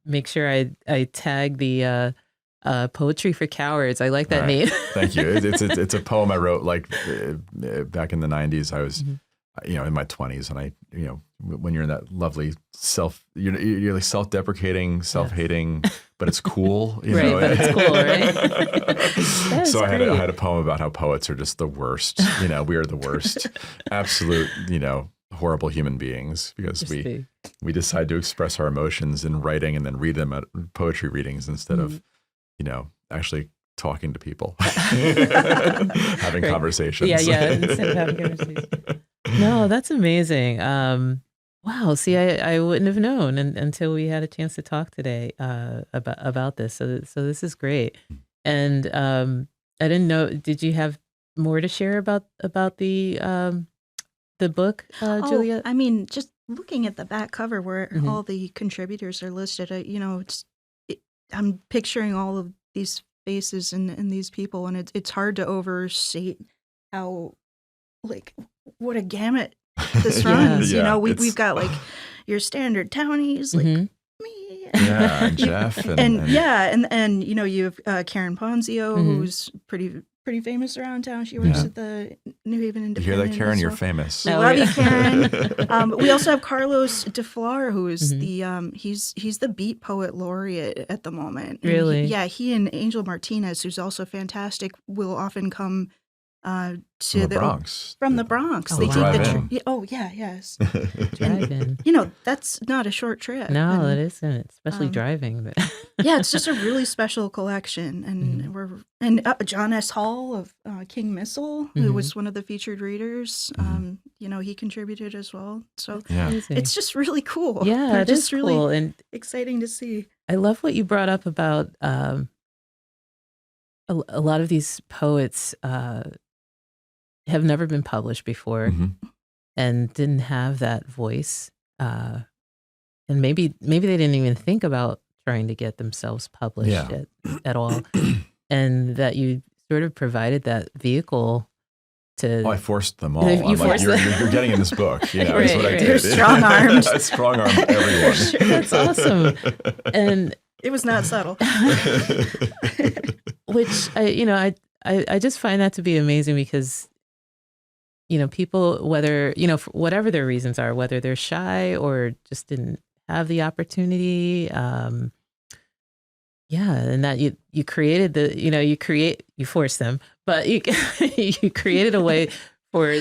Speaker 1: make sure I tag the. Poetry for Cowards. I like that name.
Speaker 3: Thank you. It's a poem I wrote back in the 90s. I was, in my 20s, and when you're in that lovely you're like self-deprecating, self-hating, but it's cool,
Speaker 1: But it's cool, right?
Speaker 3: So I had a poem about how poets are just the worst. We are the worst, absolute, horrible human beings because we decide to express our emotions in writing and then read them at poetry readings instead of actually talking to people, having conversations.
Speaker 1: Yeah, instead of having conversations. No, that's amazing. Wow. See, I wouldn't have known until we had a chance to talk today about this. So this is great. And I didn't know. Did you have more to share about the book,
Speaker 2: Oh,
Speaker 1: Julia?
Speaker 2: I mean, just looking at the back cover where
Speaker 1: Mhm.
Speaker 2: all the contributors are listed, I'm picturing all of these faces and these people, and it's hard to overstate how, like, what a gamut this
Speaker 1: Yeah.
Speaker 2: runs.
Speaker 3: Yeah,
Speaker 2: We've got like your standard townies, like
Speaker 1: Mhm.
Speaker 2: me.
Speaker 3: yeah, and
Speaker 2: You-
Speaker 3: Jeff
Speaker 2: and yeah, and you have Karen Ponzio,
Speaker 1: Mhm.
Speaker 2: who's pretty famous around town. She works
Speaker 3: Yeah.
Speaker 2: at the New Haven
Speaker 3: you
Speaker 2: Independent.
Speaker 3: hear that, Karen?
Speaker 2: as
Speaker 3: You're
Speaker 2: well.
Speaker 3: famous.
Speaker 2: We
Speaker 1: Oh,
Speaker 2: love you,
Speaker 1: yeah.
Speaker 2: Karen. We also have Carlos DeFlar, who is
Speaker 1: Mhm.
Speaker 2: he's the Beat Poet Laureate at the moment. And
Speaker 1: Really?
Speaker 2: he and Angel Martinez, who's also fantastic, will often come
Speaker 3: From
Speaker 2: to
Speaker 3: the
Speaker 2: the
Speaker 3: Bronx.
Speaker 2: from the Bronx.
Speaker 1: Oh,
Speaker 2: They
Speaker 1: wow.
Speaker 2: take the
Speaker 3: drive-in.
Speaker 2: oh yeah, yes.
Speaker 1: Drive-in.
Speaker 2: That's not a short trip.
Speaker 1: No,
Speaker 2: And,
Speaker 1: it isn't, especially
Speaker 2: um,
Speaker 1: driving. But
Speaker 2: yeah, it's just a really special collection, and John S. Hall of King Missile, who was one of the featured readers. He contributed as well. So
Speaker 3: Yeah.
Speaker 1: amazing.
Speaker 2: it's just really cool.
Speaker 1: Yeah,
Speaker 2: They're
Speaker 1: it is
Speaker 2: just really
Speaker 1: cool. And
Speaker 2: exciting to see.
Speaker 1: I love what you brought up about a lot of these poets have never been published before
Speaker 3: Mhm.
Speaker 1: and didn't have that voice. And maybe they didn't even think about trying to get themselves published
Speaker 3: Yeah.
Speaker 1: at all. And that you sort of provided that vehicle to.
Speaker 3: Oh, I forced them all.
Speaker 1: You
Speaker 3: I'm like,
Speaker 1: forced
Speaker 3: you're
Speaker 1: them.
Speaker 3: getting in this book. Is
Speaker 1: Right,
Speaker 3: what I
Speaker 1: right.
Speaker 3: did.
Speaker 2: You're strong-armed.
Speaker 3: I strong-armed everyone.
Speaker 1: Sure, that's awesome. And
Speaker 2: It was not subtle.
Speaker 1: which I just find that to be amazing because people, whether for whatever their reasons are, whether they're shy or just didn't have the opportunity, and that you created you forced them, but you you created a way for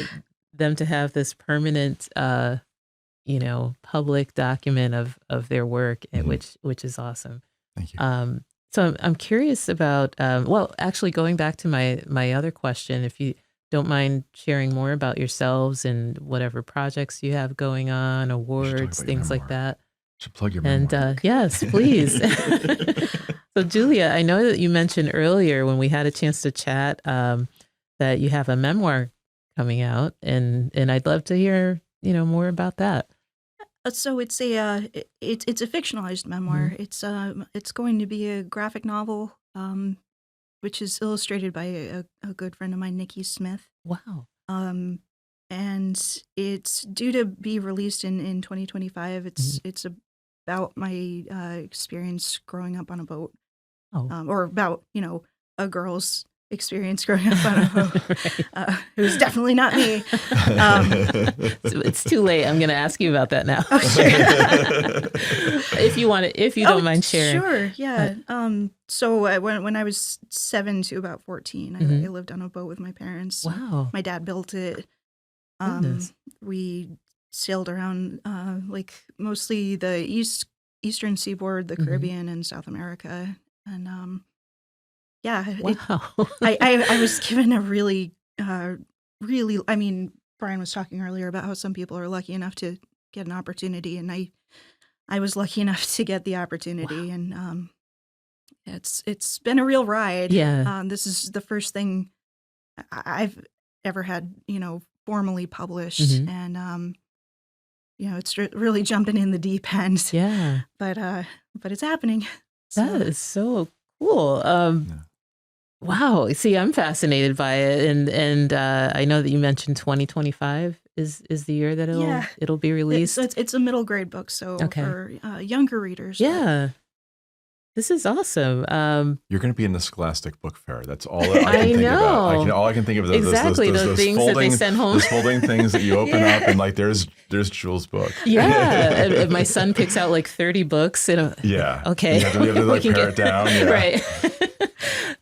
Speaker 1: them to have this permanent public document of their work, which is awesome.
Speaker 3: Thank you.
Speaker 1: So I'm curious about, actually going back to my other question, if you don't mind sharing more about yourselves and whatever projects you have going on, awards,
Speaker 3: about your
Speaker 1: things like
Speaker 3: memoir.
Speaker 1: that.
Speaker 3: Should plug your
Speaker 1: And
Speaker 3: memoir.
Speaker 1: yes, please. So Julia, I know that you mentioned earlier when we had a chance to chat that you have a memoir coming out, and I'd love to hear more about that.
Speaker 2: So it's it's a fictionalized memoir. It's going to be a graphic novel, which is illustrated by a good friend of mine, Nikki Smith.
Speaker 1: Wow.
Speaker 2: And it's due to be released in 2025. It's about my experience growing up on a boat,
Speaker 1: Oh.
Speaker 2: or about a girl's experience growing up on a boat.
Speaker 1: Right.
Speaker 2: It was definitely not me.
Speaker 1: So it's too late. I'm going to ask you about that now.
Speaker 2: Oh, sure.
Speaker 1: If you don't mind sharing.
Speaker 2: Sure, yeah. So when I was 7 to about 14, I lived on a boat with my parents.
Speaker 1: Wow.
Speaker 2: My dad built it.
Speaker 1: Goodness.
Speaker 2: We sailed around like mostly the eastern seaboard, the Caribbean, and South America. And
Speaker 1: Wow.
Speaker 2: I was given a really, I mean, Brian was talking earlier about how some people are lucky enough to get an opportunity, and I was lucky enough to get the opportunity. Wow. And it's been a real ride.
Speaker 1: Yeah.
Speaker 2: This is the first thing I've ever had, formally published, and it's really jumping in the deep end.
Speaker 1: Yeah.
Speaker 2: But it's happening.
Speaker 1: That is so cool. Wow. See, I'm fascinated by it, and I know that you mentioned 2025 is the year that it'll be released.
Speaker 2: It's a middle grade book, so for younger readers.
Speaker 1: Yeah. This is awesome.
Speaker 3: You're going to be in the Scholastic Book Fair. That's all I can think
Speaker 1: know.
Speaker 3: about. All I can think of is
Speaker 1: Exactly, those things that they send home.
Speaker 3: Those folding things that you open up, and like there's Jules' book.
Speaker 1: Yeah, and my son picks out like 30 books.
Speaker 3: Yeah.
Speaker 1: Okay.
Speaker 3: You have to like pare it down. Yeah.
Speaker 1: Right.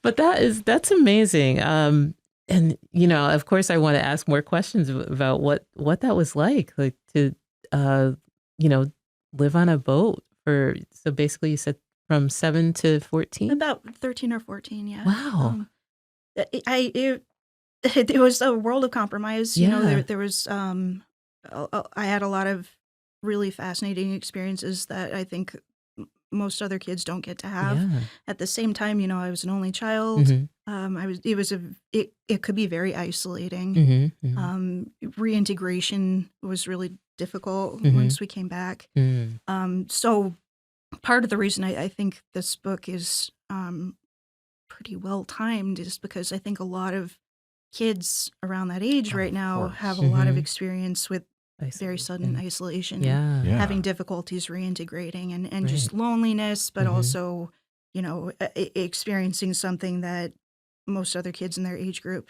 Speaker 1: But that's amazing. And of course, I want to ask more questions about what that was like to live on a boat for. So basically, you said from 7 to 14?
Speaker 2: About 13 or 14, yeah.
Speaker 1: Wow.
Speaker 2: it was a world of compromise.
Speaker 1: Yeah.
Speaker 2: There was I had a lot of really fascinating experiences that I think most other kids don't get to have.
Speaker 1: Yeah.
Speaker 2: At the same time, I was an only child.
Speaker 1: Mhm.
Speaker 2: It could be very isolating.
Speaker 1: Mhm. Mhm.
Speaker 2: Reintegration was really difficult
Speaker 1: Mhm.
Speaker 2: once we came back.
Speaker 1: Mm.
Speaker 2: So part of the reason I think this book is pretty well timed is because I think a lot of kids around that age
Speaker 3: Oh,
Speaker 2: right
Speaker 3: of
Speaker 2: now
Speaker 3: course.
Speaker 2: have a lot of
Speaker 1: Mhm.
Speaker 2: experience with very sudden
Speaker 1: Isolation.
Speaker 2: isolation and
Speaker 1: Yeah.
Speaker 2: having
Speaker 3: Yeah.
Speaker 2: difficulties reintegrating and
Speaker 1: Right.
Speaker 2: just loneliness, but
Speaker 1: Mhm.
Speaker 2: also, experiencing something that most other kids in their age group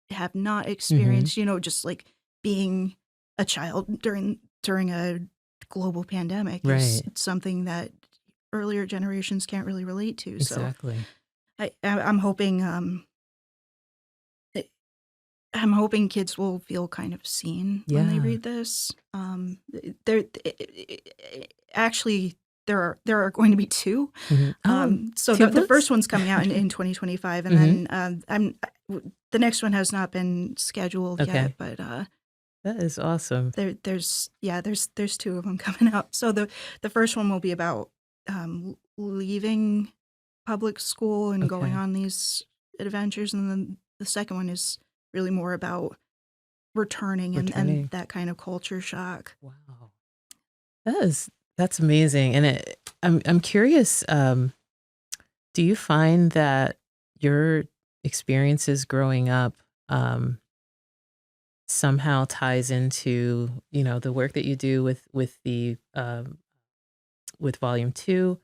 Speaker 2: have not
Speaker 1: Mhm.
Speaker 2: experienced, just like being a child during a global pandemic is
Speaker 1: Right.
Speaker 2: something that earlier generations can't really relate to. So
Speaker 1: Exactly.
Speaker 2: I'm hoping I- I'm hoping kids will feel kind of seen when they
Speaker 1: Yeah.
Speaker 2: read this. There actually there are going to be two.
Speaker 1: Mhm. Oh,
Speaker 2: So
Speaker 1: 2
Speaker 2: the
Speaker 1: books?
Speaker 2: first one's coming out in 2025, and
Speaker 1: Mhm.
Speaker 2: then the next one has not been scheduled yet,
Speaker 1: Okay.
Speaker 2: but
Speaker 1: That is awesome.
Speaker 2: there's two of them coming out. So the first one will be about leaving public school and going
Speaker 1: Okay.
Speaker 2: on these adventures, and then the second one is really more about returning and
Speaker 1: Returning.
Speaker 2: that kind of culture shock.
Speaker 1: Wow. That's amazing. And I'm curious, do you find that your experiences growing up, um, somehow ties into, the work that you do with volume 2,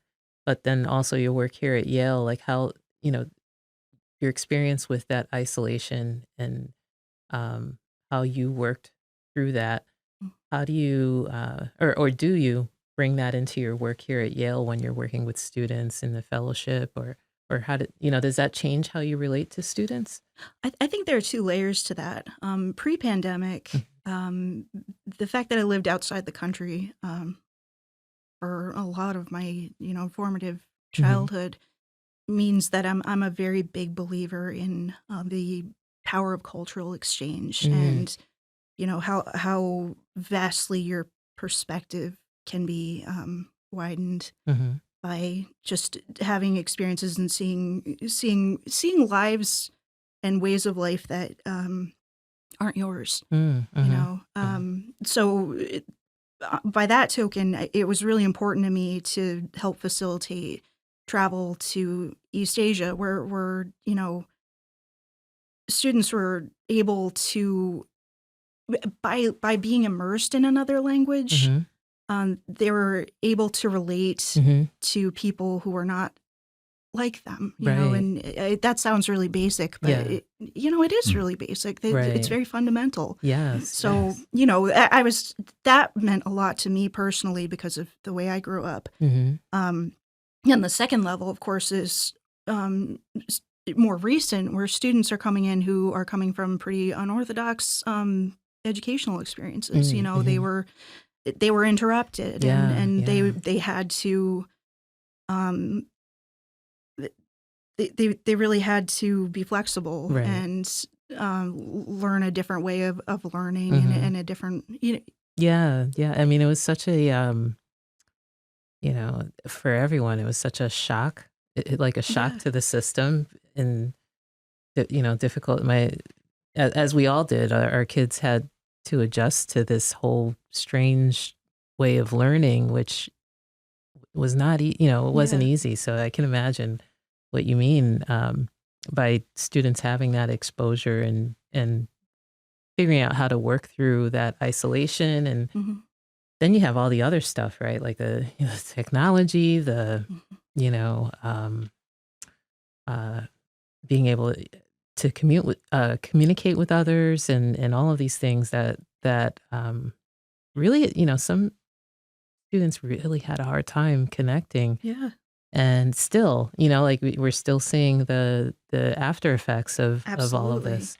Speaker 1: but then also your work here at Yale, like how, your experience with that isolation and, um, how you worked through that. How do you, or do you bring that into your work here at Yale when you're working with students in the fellowship, or how did, does that change how you relate to students?
Speaker 2: I think there are two layers to that.
Speaker 1: Mm.
Speaker 2: Pre-pandemic, the fact that I lived outside the country for a lot of my formative
Speaker 1: Mhm.
Speaker 2: childhood means that I'm a very big believer in the power of cultural exchange
Speaker 1: Mm.
Speaker 2: and how vastly your perspective can be widened
Speaker 1: Mhm.
Speaker 2: by just having experiences and seeing lives and ways of life that aren't yours.
Speaker 1: Mm. Mhm. Mhm.
Speaker 2: By that token, it was really important to me to help facilitate travel to East Asia, where students were able to by being immersed in another language,
Speaker 1: Mhm.
Speaker 2: they were able to relate
Speaker 1: Mhm.
Speaker 2: to people who were not like them,
Speaker 1: Right.
Speaker 2: and that sounds really basic, but
Speaker 1: Yeah.
Speaker 2: it is
Speaker 3: Mm.
Speaker 2: really basic. It's
Speaker 1: Right.
Speaker 2: very fundamental.
Speaker 1: Yes.
Speaker 2: So,
Speaker 1: Yes.
Speaker 2: I was that meant a lot to me personally because of the way I grew up.
Speaker 1: Mhm.
Speaker 2: Um, and the second level, of course, is s- more recent, where students are coming in who are coming from pretty unorthodox educational experiences.
Speaker 1: Mm. Mhm.
Speaker 2: They were interrupted, and
Speaker 1: Yeah.
Speaker 2: and they
Speaker 1: Yeah.
Speaker 2: they had to um, they really had to be flexible
Speaker 1: Right.
Speaker 2: and learn a different way of learning
Speaker 1: Mhm.
Speaker 2: and a different
Speaker 1: Yeah. Yeah. I mean, it was such a, for everyone, it was such a shock, like a shock
Speaker 2: yeah
Speaker 1: to the system and, difficult. As we all did, our kids had to adjust to this whole strange way of learning, which was not, it wasn't
Speaker 2: yeah
Speaker 1: easy. So I can imagine what you mean, by students having that exposure and figuring out how to work through that isolation. And
Speaker 2: hmm
Speaker 1: then you have all the other stuff, right? Like the, technology, the,
Speaker 2: hmm
Speaker 1: you know, um, uh, being able to communicate with others, and all of these things that really, some students really had a hard time connecting.
Speaker 2: yeah
Speaker 1: And still, like we're still seeing the after effects of all of
Speaker 2: absolutely.
Speaker 1: this.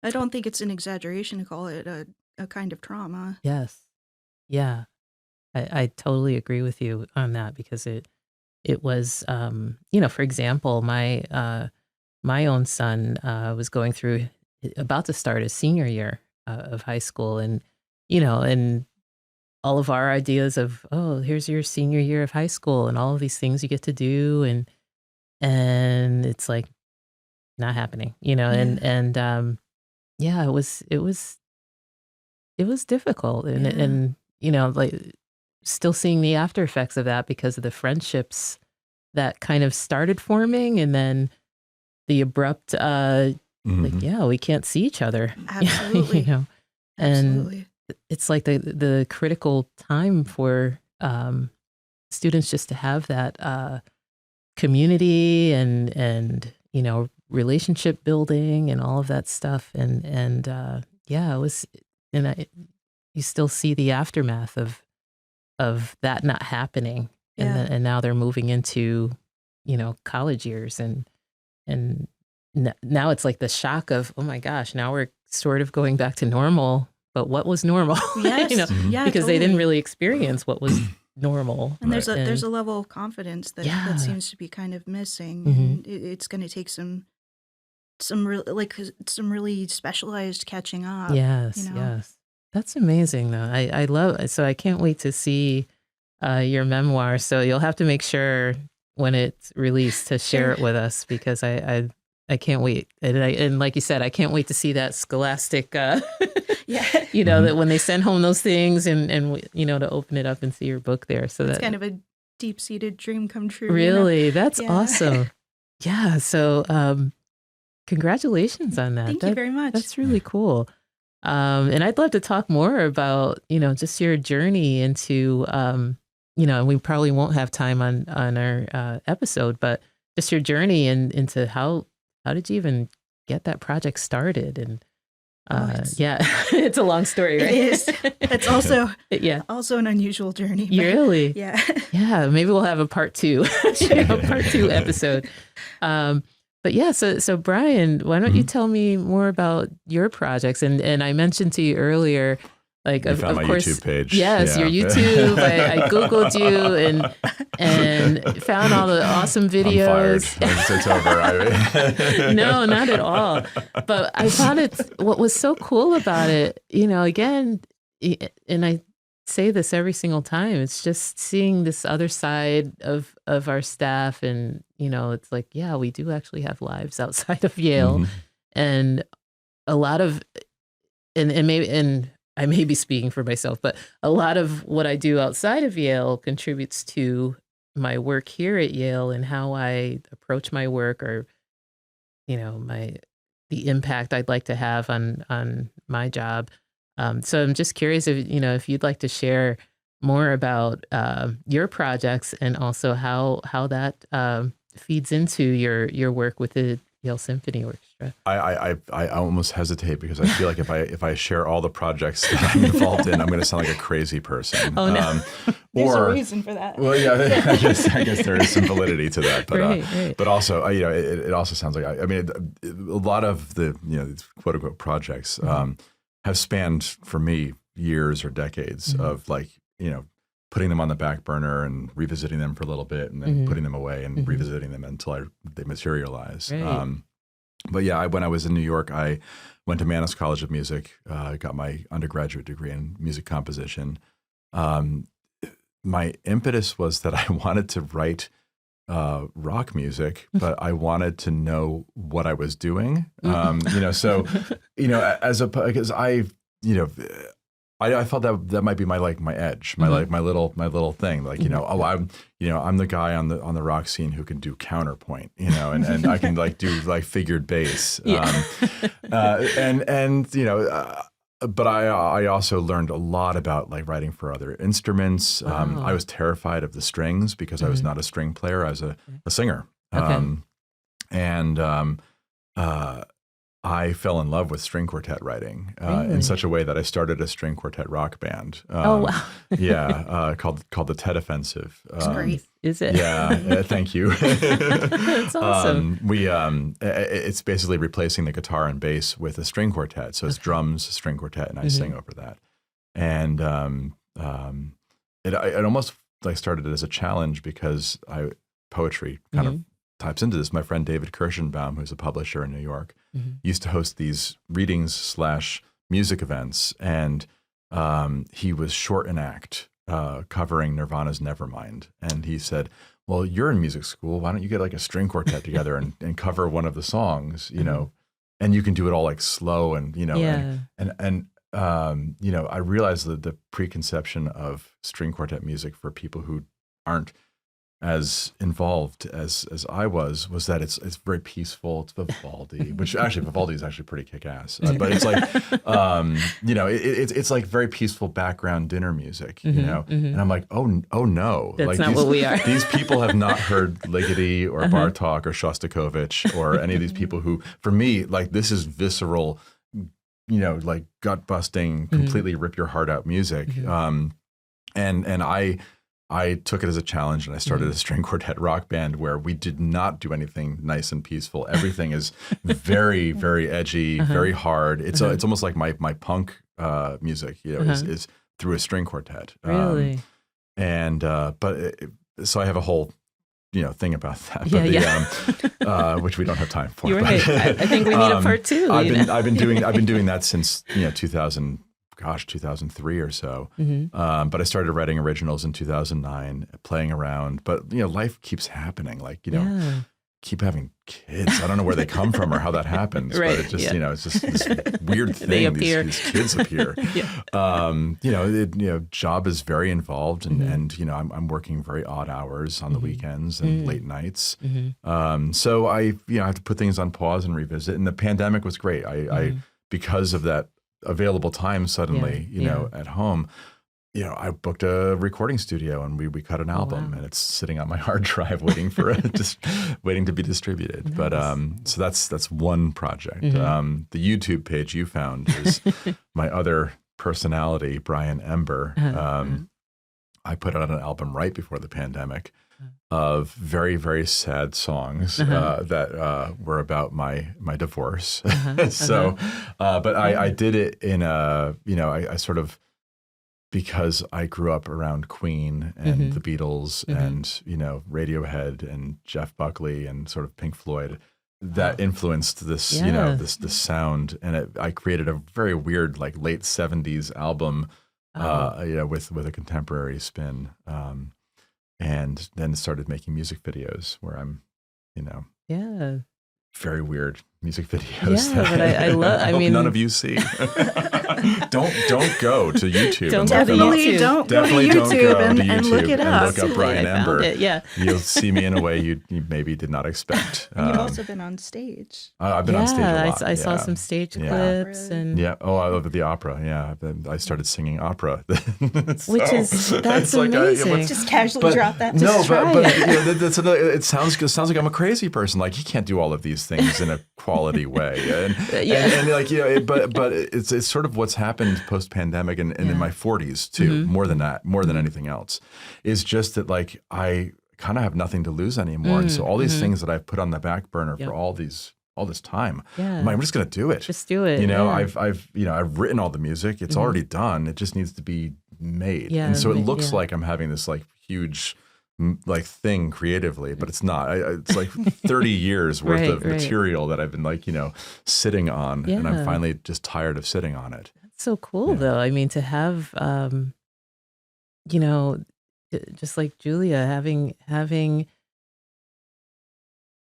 Speaker 2: I don't think it's an exaggeration to call it a kind of trauma.
Speaker 1: Yes. Yeah. I totally agree with you on that because it was, for example, my own son was going through, about to start his senior year of high school, and and all of our ideas of, oh, here's your senior year of high school, and all of these things you get to do, and it's like not happening,
Speaker 2: Yeah.
Speaker 1: yeah, it was difficult, and
Speaker 2: Yeah.
Speaker 1: like still seeing the after effects of that because of the friendships that kind of started forming, and then the abrupt, like,
Speaker 3: Mhm.
Speaker 1: yeah, we can't see each other,
Speaker 2: Absolutely.
Speaker 1: and
Speaker 2: Absolutely.
Speaker 1: it's like the critical time for students just to have that community and relationship building and all of that stuff, and yeah, it was, and you still see the aftermath of that not happening, and
Speaker 2: Yeah.
Speaker 1: then and now they're moving into college years, and now it's like the shock of, oh my gosh, now we're sort of going back to normal, but what was normal?
Speaker 2: Yes.
Speaker 3: Mhm.
Speaker 2: Yeah,
Speaker 1: Because they didn't
Speaker 2: totally.
Speaker 1: really experience what was normal.
Speaker 2: And
Speaker 3: Right.
Speaker 2: there's
Speaker 1: And
Speaker 2: a level of confidence that
Speaker 1: yeah.
Speaker 2: seems to be kind of missing,
Speaker 1: Hmm.
Speaker 2: and it's going to take some really specialized catching up, you
Speaker 1: Yes,
Speaker 2: know.
Speaker 1: yes. That's amazing though. I love, so I can't wait to see your memoir. So you'll have to make sure when it's released to share
Speaker 2: Sure.
Speaker 1: it with us, because I can't wait. And like you said, I can't wait to see that scholastic
Speaker 2: Yeah.
Speaker 3: Mhm.
Speaker 1: that when they send home those things, and to open it up and see your book there. So
Speaker 2: It's
Speaker 1: that
Speaker 2: kind of a deep-seated dream come true, you know.
Speaker 1: really, that's
Speaker 2: Yeah.
Speaker 1: awesome. Yeah, so congratulations on that.
Speaker 2: Thank you very much.
Speaker 1: That's really cool. And I'd love to talk more about, just your journey into, and we probably won't have time on our episode, but just your journey into how did you even get that project started? And
Speaker 2: Oh, it's
Speaker 1: yeah, it's a long story,
Speaker 2: it
Speaker 1: right?
Speaker 2: is. It's also
Speaker 1: Yeah,
Speaker 2: also an unusual journey, but
Speaker 1: really.
Speaker 2: yeah.
Speaker 1: Yeah, maybe we'll have a part two, part two episode. Um, but yeah, so Brian, why don't you
Speaker 3: Mhm.
Speaker 1: tell me more about your projects? And I mentioned to you earlier, like,
Speaker 3: You found
Speaker 1: of
Speaker 3: my
Speaker 1: course,
Speaker 3: YouTube page.
Speaker 1: yes, your
Speaker 3: Yeah.
Speaker 1: YouTube. I Googled you and found all the awesome
Speaker 3: I'm fired.
Speaker 1: videos.
Speaker 3: It's over.
Speaker 1: No, not at all. But I found what was so cool about it, again, and I say this every single time, it's just seeing this other side of our staff, and it's like, yeah, we do actually have lives outside of Yale,
Speaker 3: Mhm.
Speaker 1: and a lot of, and I may be speaking for myself, but a lot of what I do outside of Yale contributes to my work here at Yale, and how I approach my work, or my the impact I'd like to have on my job. So I'm just curious if you'd like to share more about your projects, and also how that feeds into your work with the Yale Symphony Orchestra.
Speaker 3: I almost hesitate because I feel like if I share all the projects that I'm involved in, I'm going to sound like a crazy person.
Speaker 1: Oh no!
Speaker 2: There's a reason for that.
Speaker 3: Well, yeah, I guess there is some validity to that, but
Speaker 1: Right.
Speaker 3: but also it also sounds like I mean a lot of the these quote unquote projects have spanned for me years or decades
Speaker 1: Mhm.
Speaker 3: of like putting them on the back burner and revisiting them for a little bit, and then
Speaker 1: Mhm.
Speaker 3: putting them away and
Speaker 1: Mhm.
Speaker 3: revisiting them until they materialize.
Speaker 1: Right.
Speaker 3: But yeah, when I was in New York, I went to Mannes College of Music, got my undergraduate degree in music composition. Um, my impetus was that I wanted to write rock music, but I wanted to know what I was doing. So because I felt that might be my edge,
Speaker 1: Mhm.
Speaker 3: my little thing. Like, I'm the guy on the rock scene who can do counterpoint, and I can like do like figured bass.
Speaker 1: Yeah.
Speaker 3: But I also learned a lot about like writing for other instruments. I
Speaker 1: Wow.
Speaker 3: was terrified of the strings because I was
Speaker 1: Mhm.
Speaker 3: not a string player. I was a singer.
Speaker 1: Okay.
Speaker 3: And I fell in love with string quartet writing in
Speaker 1: Really?
Speaker 3: such a way that I started a string quartet rock band.
Speaker 1: Oh wow.
Speaker 3: Called the Tet Offensive.
Speaker 2: It's great.
Speaker 1: Is it?
Speaker 3: Yeah, thank you.
Speaker 1: That's awesome.
Speaker 3: It's basically replacing the guitar and bass with a string quartet. So it's
Speaker 1: Okay.
Speaker 3: drums, string quartet, and I
Speaker 1: Mhm.
Speaker 3: sing over that. And it almost like started as a challenge because poetry kind of types into this. My friend David Kirschenbaum, who's a publisher in New York, used to host these readings / music events, and he was short an act covering Nirvana's Nevermind, and he said, well, you're in music school. Why don't you get like a string quartet together and cover one of the songs, you know, and you can do it all like slow and, you know, and you know, I realized that the preconception of string quartet music for people who aren't as involved as I was that it's very peaceful. It's Vivaldi, which actually Vivaldi is actually pretty kick-ass. But it's like, you know, it's like very peaceful background dinner music, you know? And I'm like, oh no.
Speaker 1: That's
Speaker 3: like
Speaker 1: not what we are.
Speaker 3: These people have not heard Ligeti or Bartok or Shostakovich or any of these people who, for me, like this is visceral, you know, like gut busting, completely rip your heart out music. And I took it as a challenge, and I started a string quartet rock band where we did not do anything nice and peaceful. Everything is very, very edgy, very hard. It's it's almost like my punk music, you know, is through a string quartet.
Speaker 1: Really?
Speaker 3: So I have a whole, you know, thing about that, which we don't have time for.
Speaker 1: You're right. I think we need a part two.
Speaker 3: I've been doing that since 2003 or so. But I started writing originals in 2009, playing around. But you know, life keeps happening. Like, you know, keep having kids. I don't know where they come from or how that happens.
Speaker 1: Right.
Speaker 3: But it just, you know, it's just this weird thing.
Speaker 1: They appear.
Speaker 3: These kids appear. You know, job is very involved, and you know, I'm working very odd hours on the weekends and late nights. So I have to put things on pause and revisit. And the pandemic was great. I because of that available time suddenly, you know, at home, you know, I booked a recording studio and we cut an album, and it's sitting on my hard drive waiting for just waiting to be distributed. Nice. But so that's one project. The YouTube page you found is my other personality, Brian Ember. I put out an album right before the pandemic of very, very sad songs that were about my divorce. So, but I did it in a, you know, I sort of, because I grew up around Queen and the Beatles and, you know, Radiohead and Jeff Buckley and sort of Pink Floyd, that influenced this, you know, this sound. And I created a very weird, like late 70s album, you know, with a contemporary spin. And then started making music videos where I'm, you know, very weird music videos.
Speaker 1: Yeah, but I love. I mean,
Speaker 3: none of you see. Don't go to YouTube.
Speaker 2: Definitely don't go to YouTube and look it up.
Speaker 3: And look up Brian Ember.
Speaker 1: Yeah,
Speaker 3: you'll see me in a way you maybe did not expect.
Speaker 2: You've also been on stage.
Speaker 3: I've been on stage a lot.
Speaker 1: I saw some stage clips and
Speaker 3: Oh, I love the opera. Yeah, I started singing opera,
Speaker 1: which is that's amazing.
Speaker 2: Just casually drop that.
Speaker 3: No, but you know, that's another. It sounds like I'm a crazy person. Like, he can't do all of these things in a quality way, and like, you know, but it's sort of what's happened post pandemic and in my 40s too. More than anything else, is just that like I kind of have nothing to lose anymore, and so all these things that I've put on the back burner for all this time, I'm just going to do it.
Speaker 1: Just do it.
Speaker 3: You know, I've written all the music. It's already done. It just needs to be made. And so it looks like I'm having this like huge like thing creatively, but it's not. It's like 30 years worth of material that I've been like, you know, sitting on, and I'm finally just tired of sitting on it.
Speaker 1: That's so cool though. I mean, to have, you know, just like Julia, having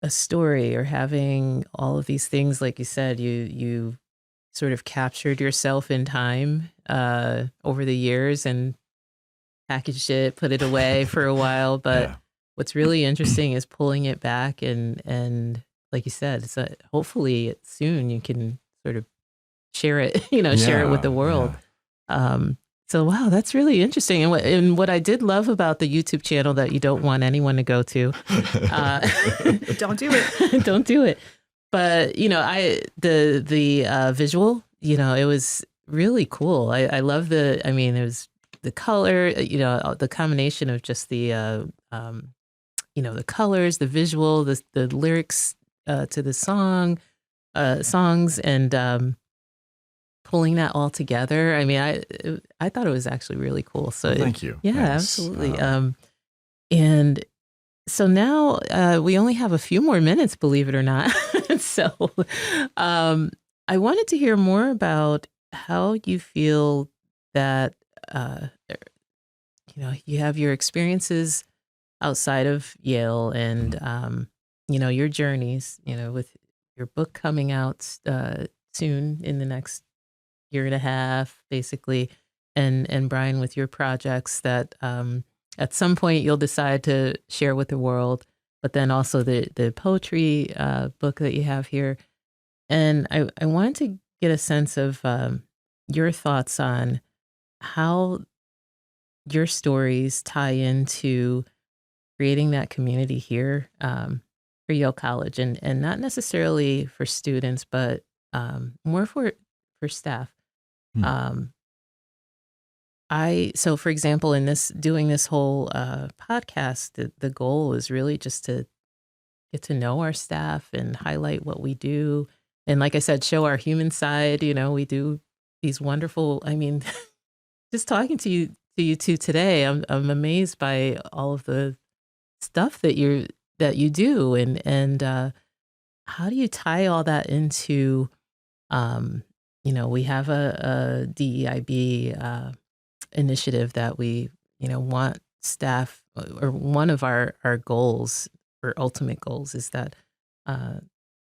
Speaker 1: a story or having all of these things, like you said, you sort of captured yourself in time over the years and packaged it, put it away for a while. But what's really interesting is pulling it back and like you said, it's hopefully soon you can sort of share it, you know, share it with the world. So wow, that's really interesting. And what I did love about the YouTube channel that you don't want anyone to go to,
Speaker 2: don't do it.
Speaker 1: Don't do it. But you know, the visual, you know, it was really cool. I love I mean, it was the color, you know, the combination of just the, you know, the colors, the visual, the lyrics to the songs, and pulling that all together. I mean, I thought it was actually really cool. So
Speaker 3: thank you.
Speaker 1: Yeah,
Speaker 3: Yes.
Speaker 1: absolutely. And so now we only have a few more minutes, believe it or not. So I wanted to hear more about how you feel that, you have your experiences outside of Yale and, your journeys, with your book coming out soon in the next year and a half, basically, and Brian, with your projects that at some point you'll decide to share with the world, but then also the poetry book that you have here. And I wanted to get a sense of your thoughts on how your stories tie into creating that community here for Yale College, and not necessarily for students, but more for staff.
Speaker 3: Hmm.
Speaker 1: So for example, in doing this whole podcast, the goal is really just to get to know our staff and highlight what we do. And like I said, show our human side. We do these wonderful, just talking to you two today, I'm amazed by all of the stuff that you do. And how do you tie all that into, we have a DEIB initiative that we, want staff, or one of our goals or ultimate goals is that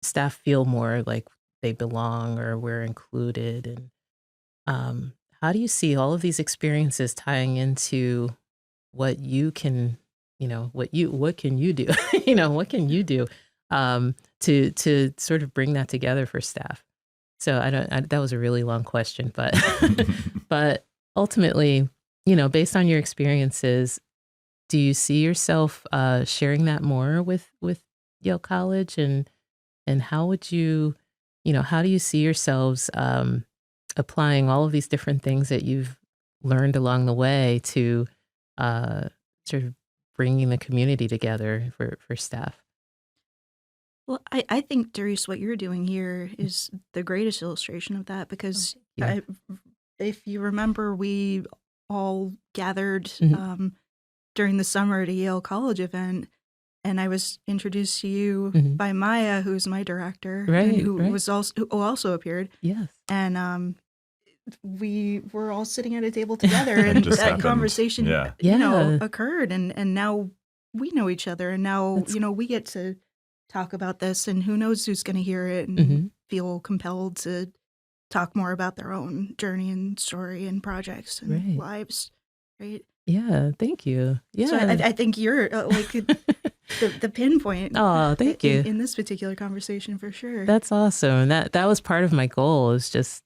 Speaker 1: staff feel more like they belong or we're included. And how do you see all of these experiences tying into what you can, what can you do, what can you do to sort of bring that together for staff? So that was a really long question, but but ultimately, based on your experiences, do you see yourself sharing that more with Yale College, and how would you, how do you see yourselves applying all of these different things that you've learned along the way to sort of bringing the community together for staff?
Speaker 2: Well, I think, Darice, what you're doing here is the greatest illustration of that, because
Speaker 1: Yeah.
Speaker 2: if you remember, we all gathered
Speaker 1: Mhm.
Speaker 2: during the summer at a Yale College event, and I was introduced to you
Speaker 1: Mhm.
Speaker 2: by Maya, who's my director, and
Speaker 1: Right,
Speaker 2: who
Speaker 1: right.
Speaker 2: who also appeared.
Speaker 1: Yes.
Speaker 2: And we were all sitting at a table together, and
Speaker 3: just
Speaker 2: that
Speaker 3: happened.
Speaker 2: conversation,
Speaker 3: Yeah.
Speaker 1: Yeah.
Speaker 2: occurred, and now we know each other, and now
Speaker 1: That's
Speaker 2: we get to talk about this, and who knows who's going to hear it and
Speaker 1: Mhm.
Speaker 2: feel compelled to talk more about their own journey and story and projects and
Speaker 1: Right.
Speaker 2: lives, right?
Speaker 1: Yeah, thank you.
Speaker 2: So
Speaker 1: Yeah.
Speaker 2: I think you're like the pinpoint
Speaker 1: Oh, thank you.
Speaker 2: in this particular conversation, for sure.
Speaker 1: That's awesome. And that was part of my goal, is just,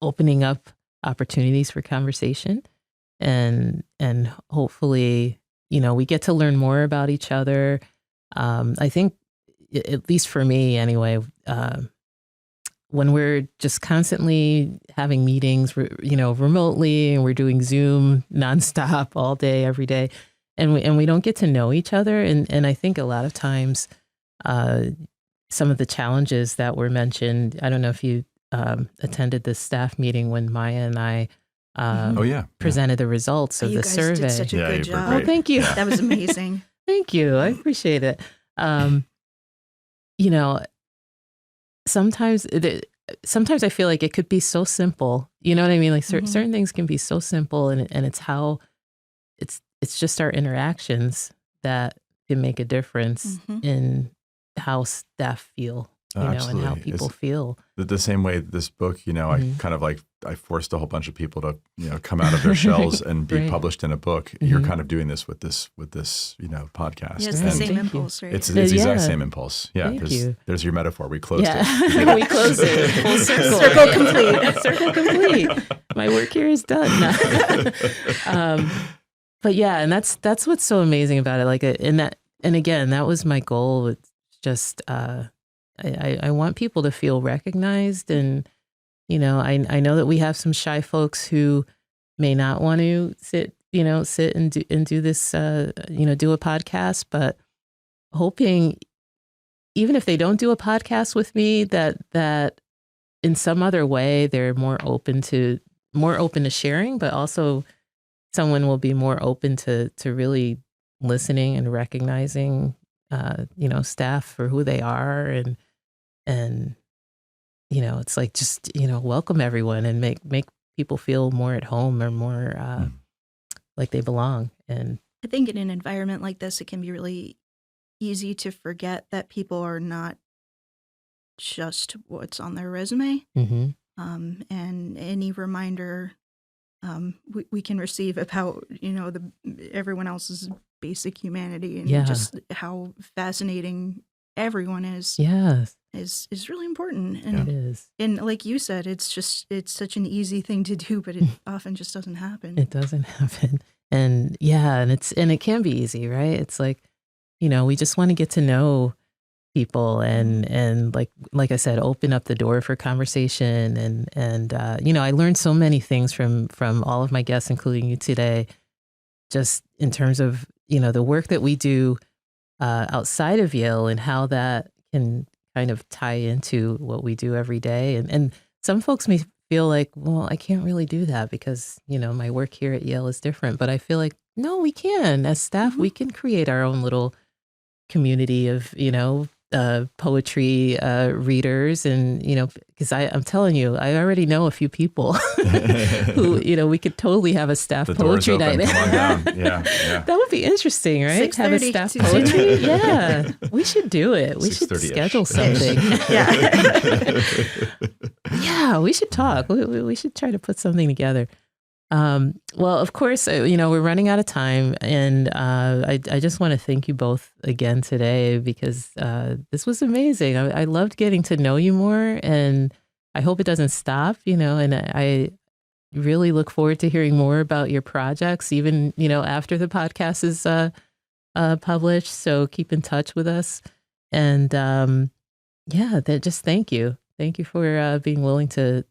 Speaker 1: opening up opportunities for conversation, and hopefully, we get to learn more about each other. I think, at least for me anyway, when we're just constantly having meetings, remotely, and we're doing Zoom nonstop all day, every day, and we don't get to know each other. And I think a lot of times, some of the challenges that were mentioned, I don't know if you attended the staff meeting when Maya and I
Speaker 3: Oh yeah.
Speaker 1: presented the results of
Speaker 2: You
Speaker 1: the
Speaker 2: guys
Speaker 1: survey.
Speaker 2: did such a
Speaker 3: Yeah,
Speaker 2: good
Speaker 3: you were
Speaker 2: job.
Speaker 1: Oh,
Speaker 3: great.
Speaker 1: thank you.
Speaker 3: Yeah.
Speaker 2: That was amazing.
Speaker 1: Thank you. I appreciate it. You know, sometimes sometimes I feel like it could be so simple. You know what I mean? Like
Speaker 2: Mhm.
Speaker 1: certain things can be so simple, and it's how it's just our interactions that can make a difference
Speaker 2: Mhm.
Speaker 1: in how staff feel,
Speaker 3: Oh,
Speaker 1: and how
Speaker 3: absolutely.
Speaker 1: people
Speaker 3: It's
Speaker 1: feel.
Speaker 3: the same way this book, I
Speaker 1: Mhm.
Speaker 3: kind of I forced a whole bunch of people to, come out of their shells and be
Speaker 1: Right.
Speaker 3: published in a book. You're
Speaker 1: Mhm.
Speaker 3: kind of doing this with this, podcast.
Speaker 2: Yeah, it's
Speaker 1: Right.
Speaker 2: the same
Speaker 1: Thank you.
Speaker 2: impulse, right?
Speaker 3: It's
Speaker 1: Yeah.
Speaker 3: the exact same impulse. Yeah.
Speaker 1: Thank you.
Speaker 3: There's your metaphor. We closed
Speaker 1: Yeah,
Speaker 3: it.
Speaker 1: we close it. Full circle.
Speaker 2: Circle complete.
Speaker 1: Circle complete. My work here is done. But yeah, and that's what's so amazing about it. And again, that was my goal. It's just I want people to feel recognized, and I know that we have some shy folks who may not want to sit and do this do a podcast, but hoping, even if they don't do a podcast with me, that in some other way they're more open to sharing, but also someone will be more open to really listening and recognizing, staff for who they are, and it's like just welcome everyone and make people feel more at home or more like they belong. And
Speaker 2: I think in an environment like this, it can be really easy to forget that people are not just what's on their resume.
Speaker 1: mhm.
Speaker 2: And any reminder we can receive about everyone else's basic humanity and
Speaker 1: Yeah.
Speaker 2: just how fascinating everyone
Speaker 1: Yes,
Speaker 2: is really important.
Speaker 3: Yeah.
Speaker 1: it is.
Speaker 2: And like you said, it's such an easy thing to do, but it often just doesn't happen.
Speaker 1: It doesn't happen. And yeah, and it can be easy, right? It's like, we just want to get to know people and like I said, open up the door for conversation. And I learned so many things from all of my guests, including you today, just in terms of, the work that we do outside of Yale and how that can kind of tie into what we do every day. And some folks may feel like, well, I can't really do that because, my work here at Yale is different. But I feel like, no, we can. As staff, we can create our own little community of, poetry readers. And, because I'm telling you, I already know a few people who, we could totally have a staff
Speaker 3: The door's
Speaker 1: poetry
Speaker 3: open.
Speaker 1: night.
Speaker 3: Come on down. Yeah.
Speaker 1: That would be interesting, right? Have a
Speaker 2: 6:30
Speaker 1: staff
Speaker 2: to
Speaker 1: poetry.
Speaker 2: 6:30.
Speaker 1: Yeah, we should do it. We should
Speaker 3: 6:30-ish.
Speaker 1: schedule something.
Speaker 2: Yeah.
Speaker 1: Yeah, we should talk. We should try to put something together. Well, of course, we're running out of time, and I just want to thank you both again today because this was amazing. I loved getting to know you more, and I hope it doesn't stop. And I really look forward to hearing more about your projects, even after the podcast is published. So keep in touch with us, and just thank you for being willing to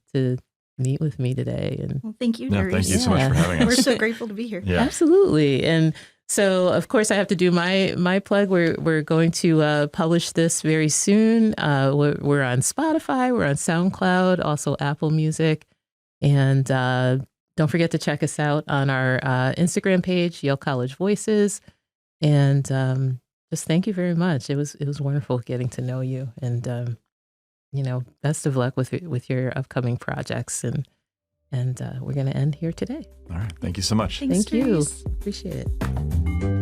Speaker 1: meet with me today. And
Speaker 2: Well, thank you,
Speaker 3: No,
Speaker 2: Darice.
Speaker 3: thank you so much for having us.
Speaker 2: We're so grateful to be here.
Speaker 3: Yeah.
Speaker 1: absolutely. And so, of course, I have to do my plug. We're going to publish this very soon. We're on Spotify, we're on SoundCloud, also Apple Music, and don't forget to check us out on our Instagram page, Yale College Voices. And just thank you very much. It was wonderful getting to know you, and best of luck with your upcoming projects. And we're going to end here today.
Speaker 3: All right. Thank you so much.
Speaker 2: Thanks,
Speaker 1: Thank you.
Speaker 2: Darice.
Speaker 1: Appreciate it.